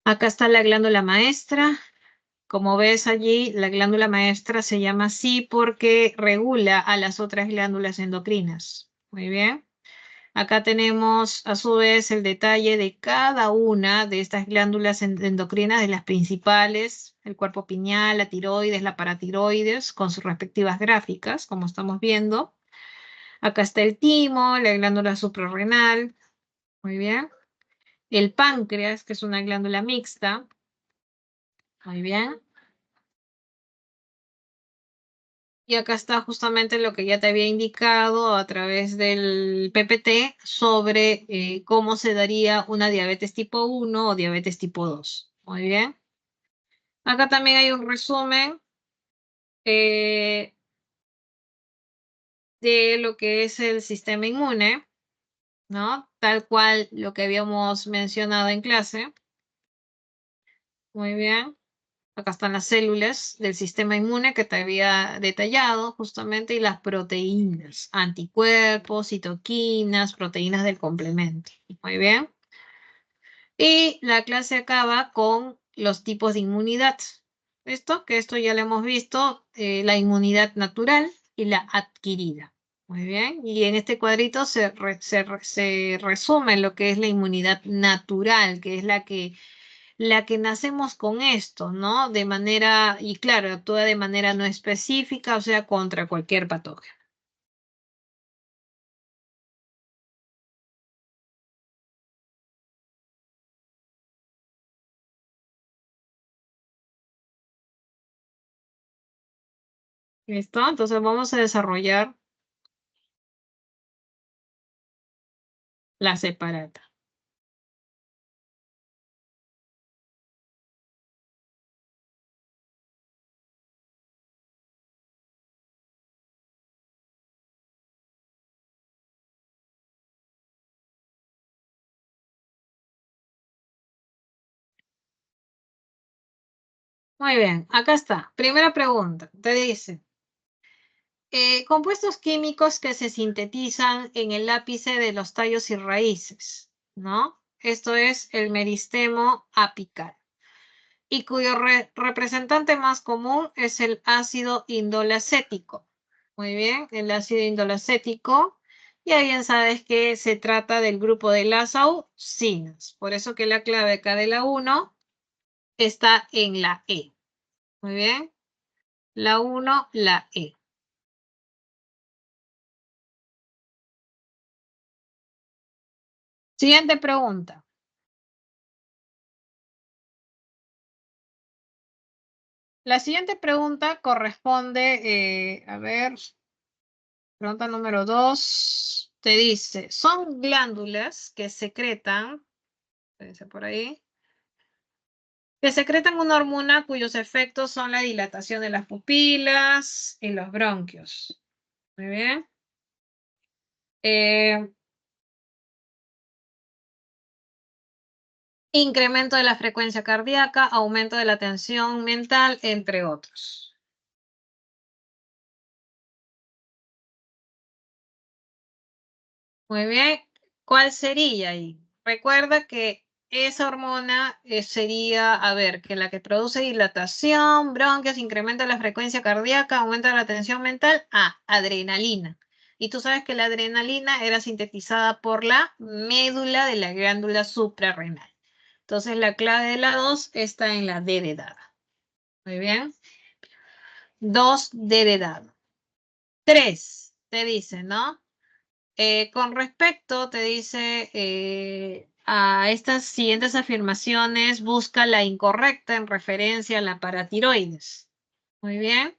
Acá está la glándula maestra. Como ves allí, la glándula maestra se llama así porque regula a las otras glándulas endocrinas. Muy bien. Acá tenemos a su vez el detalle de cada una de estas glándulas endocrinas, de las principales, el cuerpo pineal, la tiroides, la paratiroides, con sus respectivas gráficas, como estamos viendo. Acá está el timo, la glándula suprarrenal. Muy bien. El páncreas, que es una glándula mixta. Muy bien. Y acá está justamente lo que ya te había indicado a través del PPT sobre cómo se daría una diabetes tipo 1 o diabetes tipo 2. Muy bien. Acá también hay un resumen eh, de lo que es el sistema inmune, ¿no? Tal cual lo que habíamos mencionado en clase. Muy bien. Acá están las células del sistema inmune que te había detallado justamente y las proteínas, anticuerpos, citoquinas, proteínas del complemento. Muy bien. Y la clase acaba con los tipos de inmunidad. Esto ya lo hemos visto, la inmunidad natural y la adquirida. Muy bien. Y en este cuadrito se resume lo que es la inmunidad natural, que es la que nacemos con esto, ¿no? De manera, y claro, actúa de manera no específica, o sea, contra cualquier patógeno. ¿Listo? Entonces vamos a desarrollar la separata. Muy bien, acá está. Primera pregunta. Te dice, compuestos químicos que se sintetizan en el ápice de los tallos y raíces, ¿no? Esto es el meristemo apical, y cuyo representante más común es el ácido indolacético. Muy bien, el ácido indolacético. Y ahí bien sabes que se trata del grupo de las auxinas. Por eso que la clave acá de la 1 está en la E. Muy bien. La 1, la E. Siguiente pregunta. La siguiente pregunta corresponde, a ver, pregunta número 2. Te dice, son glándulas que secretan, dice por ahí, que secretan una hormona cuyos efectos son la dilatación de las pupilas y los bronquios. Muy bien. Eh, Incremento de la frecuencia cardíaca, aumento de la tensión mental, entre otros. Muy bien. ¿Cuál sería ahí? Recuerda que esa hormona sería, a ver, que la que produce dilatación, bronquios, incrementa la frecuencia cardíaca, aumenta la tensión mental. Adrenalina. Y tú sabes que la adrenalina era sintetizada por la médula de la glándula suprarrenal. Entonces la clave de la 2 está en la D de dado. Muy bien. 2D de dado. 3, te dice, ¿no? Con respecto, te dice, a estas siguientes afirmaciones, busca la incorrecta en referencia a la paratiroides. Muy bien.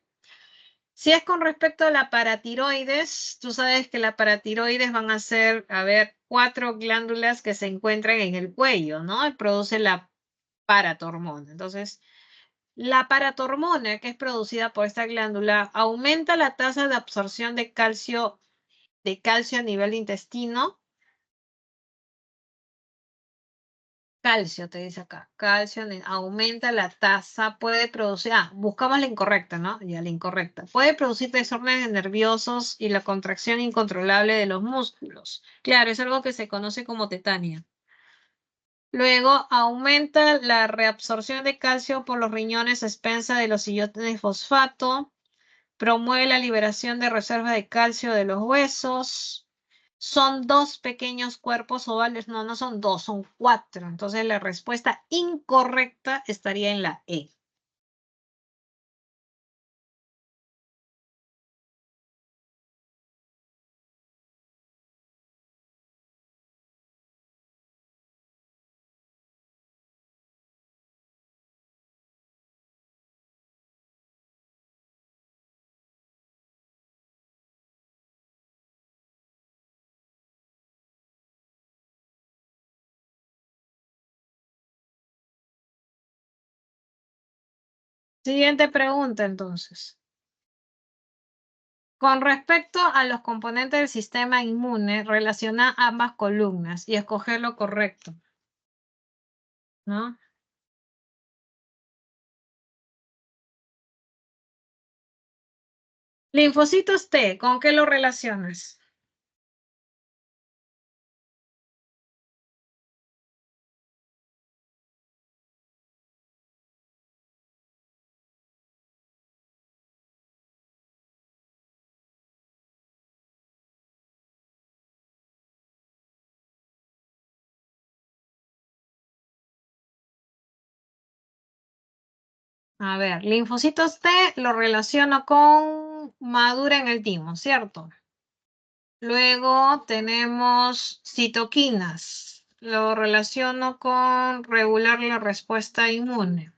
Si es con respecto a la paratiroides, tú sabes que la paratiroides van a ser, a ver, 4 glándulas que se encuentran en el cuello, ¿no? Y produce la paratormona. Entonces, la paratormona, que es producida por esta glándula, aumenta la tasa de absorción de calcio a nivel de intestino. Calcio, te dice acá. Calcio aumenta la tasa, puede producir, buscamos la incorrecta, ¿no? Ya la incorrecta. Puede producir desórdenes nerviosos y la contracción incontrolable de los músculos. Claro, es algo que se conoce como tetania. Luego, aumenta la reabsorción de calcio por los riñones a expensa de los iones de fosfato. Promueve la liberación de reservas de calcio de los huesos. Son 2 pequeños cuerpos ovales. No, no son 2, son 4. Entonces la respuesta incorrecta estaría en la E. Siguiente pregunta, entonces. Con respecto a los componentes del sistema inmune, relaciona ambas columnas y escoger lo correcto, ¿no? Linfocitos T, ¿con qué lo relacionas? A ver, linfocitos T lo relaciono con madura en el timo, ¿cierto? Luego tenemos citoquinas. Lo relaciono con regular la respuesta inmune.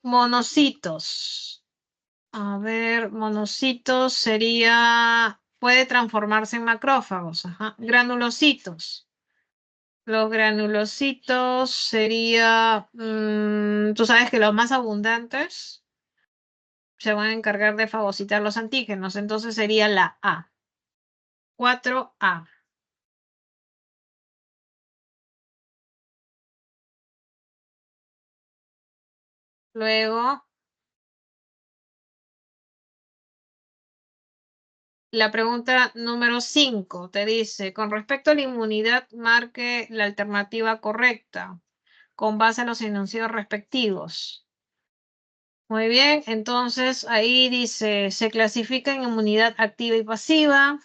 Monocitos. A ver, monocitos sería, puede transformarse en macrófagos, ajá. Granulocitos. Los granulocitos sería, tú sabes que los más abundantes se van a encargar de fagocitar los antígenos, entonces sería la A. 4A. Luego, la pregunta número 5 te dice, con respecto a la inmunidad, marque la alternativa correcta con base a los enunciados respectivos. Muy bien, entonces ahí dice, se clasifica en inmunidad activa y pasiva.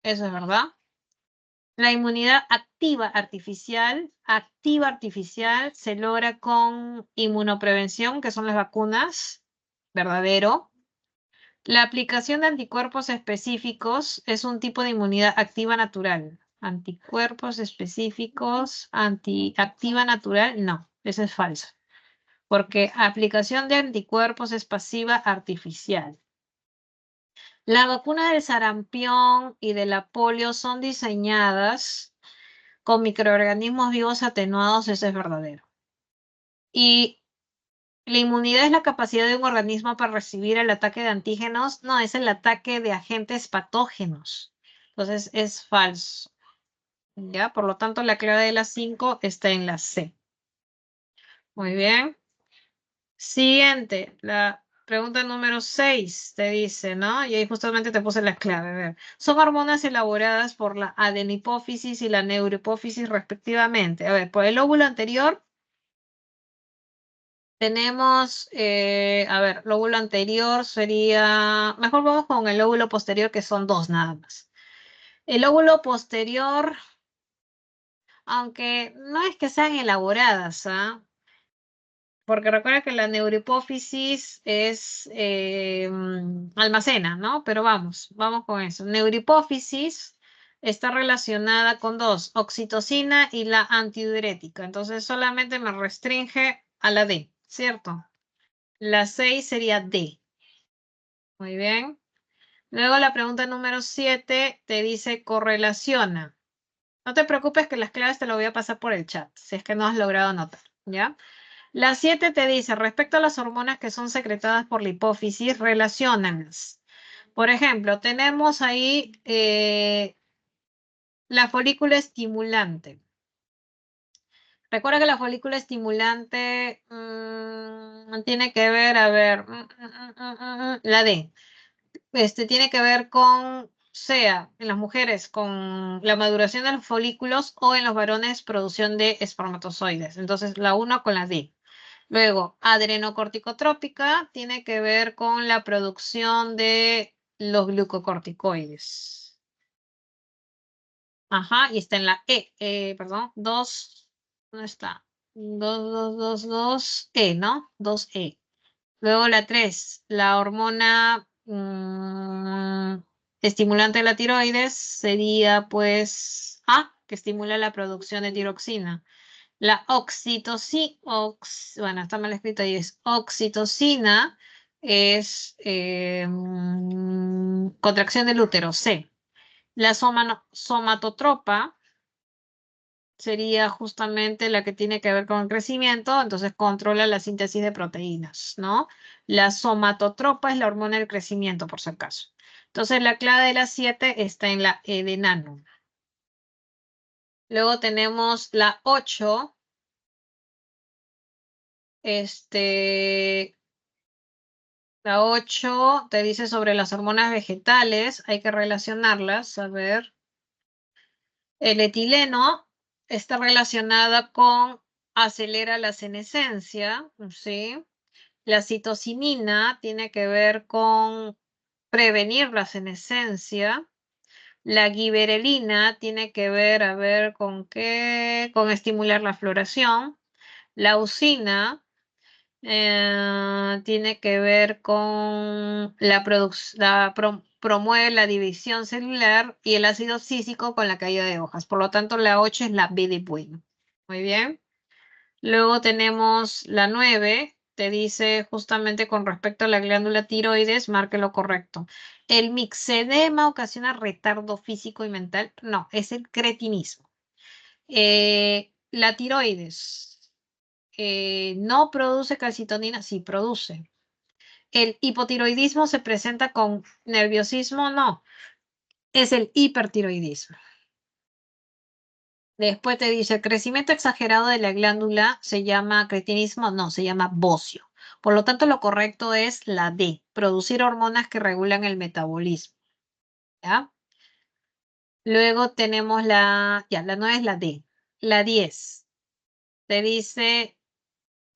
Eso es verdad. La inmunidad activa artificial se logra con inmunoprevención, que son las vacunas, verdadero. La aplicación de anticuerpos específicos es un tipo de inmunidad activa natural. Anticuerpos específicos, activa natural, no, eso es falso. Porque aplicación de anticuerpos es pasiva artificial. La vacuna del sarampión y de la polio son diseñadas con microorganismos vivos atenuados, eso es verdadero. Y la inmunidad es la capacidad de un organismo para recibir el ataque de antígenos, no, es el ataque de agentes patógenos. Entonces es falso. ¿Ya? Por lo tanto, la clave de las 5 está en la C. Muy bien. Siguiente, la pregunta número 6 te dice, ¿no? Y ahí justamente te puse la clave. A ver, son hormonas elaboradas por la adenipófisis y la neurohipófisis respectivamente. A ver, por el óvulo anterior tenemos, a ver, lóbulo anterior sería, mejor vamos con el lóbulo posterior que son dos nada más. El lóbulo posterior, aunque no es que sean elaboradas, ¿ah? Porque recuerda que la neurohipófisis es almacena, ¿no? Pero vamos con eso. Neurohipófisis está relacionada con dos, oxitocina y la antidiurética. Entonces solamente me restringe a la D, ¿cierto? La 6 sería D. Muy bien. Luego la pregunta número 7 te dice correlaciona. No te preocupes que las claves te lo voy a pasar por el chat, si es que no has logrado anotar, ¿ya? La 7 te dice, respecto a las hormonas que son secretadas por la hipófisis, relaciónalas. Por ejemplo, tenemos ahí la folícula estimulante. Recuerda que la folícula estimulante tiene que ver, a ver, la D. Tiene que ver con, sea en las mujeres, con la maduración de los folículos o en los varones, producción de espermatozoides. Entonces, la 1 con la D. Luego, adrenocorticotrópica tiene que ver con la producción de los glucocorticoides. Ajá, y está en la perdón, 2, ¿dónde está? 2, ¿no? 2E. Luego la 3, la hormona estimulante de la tiroides sería pues A, que estimula la producción de tiroxina. La oxitocina, bueno, está mal escrito ahí, es oxitocina, es contracción del útero, C. La somatotropa sería justamente la que tiene que ver con el crecimiento, entonces controla la síntesis de proteínas, ¿no? La somatotropa es la hormona del crecimiento, por si acaso. Entonces la clave de las 7 está en la E de nano. Luego tenemos la 8, la 8 te dice sobre las hormonas vegetales, hay que relacionarlas, a ver. El etileno está relacionada con acelera la senescencia, ¿sí? La citocinina tiene que ver con prevenir la senescencia. La giberelina tiene que ver, a ver, ¿con qué? Con estimular la floración. La usina tiene que ver con promueve la división celular y el ácido císico con la caída de hojas. Por lo tanto, la 8 es la B de bueno. Muy bien. Luego tenemos la 9. te dice justamente con respecto a la glándula tiroides, marque lo correcto. ¿El mixedema ocasiona retardo físico y mental? No, es el cretinismo. La tiroides no produce calcitonina, sí produce. ¿El hipotiroidismo se presenta con nerviosismo? No, es el hipertiroidismo. Después te dice, el crecimiento exagerado de la glándula se llama cretinismo, no, se llama bocio. Por lo tanto, lo correcto es la D, producir hormonas que regulan el metabolismo. ¿Ya? Luego tenemos la 9 es la D. La 10 te dice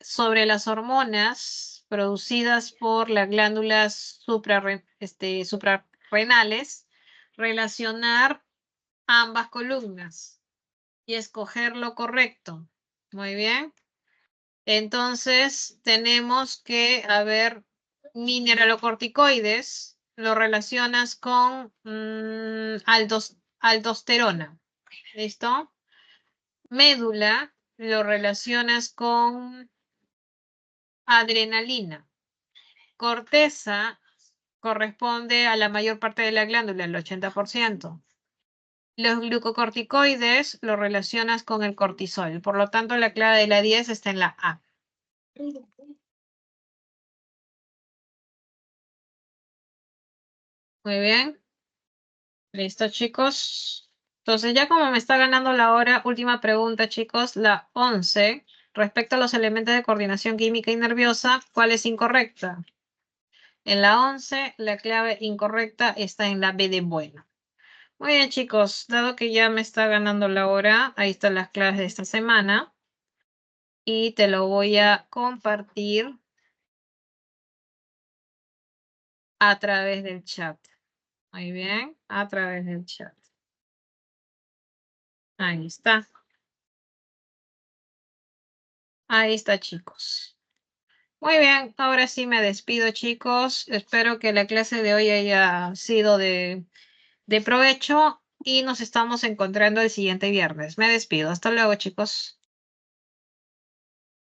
sobre las hormonas producidas por las glándulas suprarrenales, relacionar ambas columnas y escoger lo correcto. Muy bien. Entonces, tenemos que, a ver, mineralocorticoides, lo relacionas con aldosterona. ¿Listo? Médula, lo relacionas con adrenalina. Corteza corresponde a la mayor parte de la glándula, el 80%. Los glucocorticoides lo relacionas con el cortisol. Por lo tanto, la clave de la 10 está en la A. Muy bien. Listo, chicos. Entonces, ya como me está ganando la hora, última pregunta, chicos, la 11. Respecto a los elementos de coordinación química y nerviosa, ¿cuál es incorrecta? En la 11, la clave incorrecta está en la B de bueno. Muy bien, chicos, dado que ya me está ganando la hora, ahí están las claves de esta semana y te lo voy a compartir a través del chat. Muy bien, a través del chat. Ahí está. Ahí está, chicos. Muy bien, ahora sí me despido, chicos. Espero que la clase de hoy haya sido de provecho y nos estamos encontrando el siguiente viernes. Me despido. Hasta luego, chicos.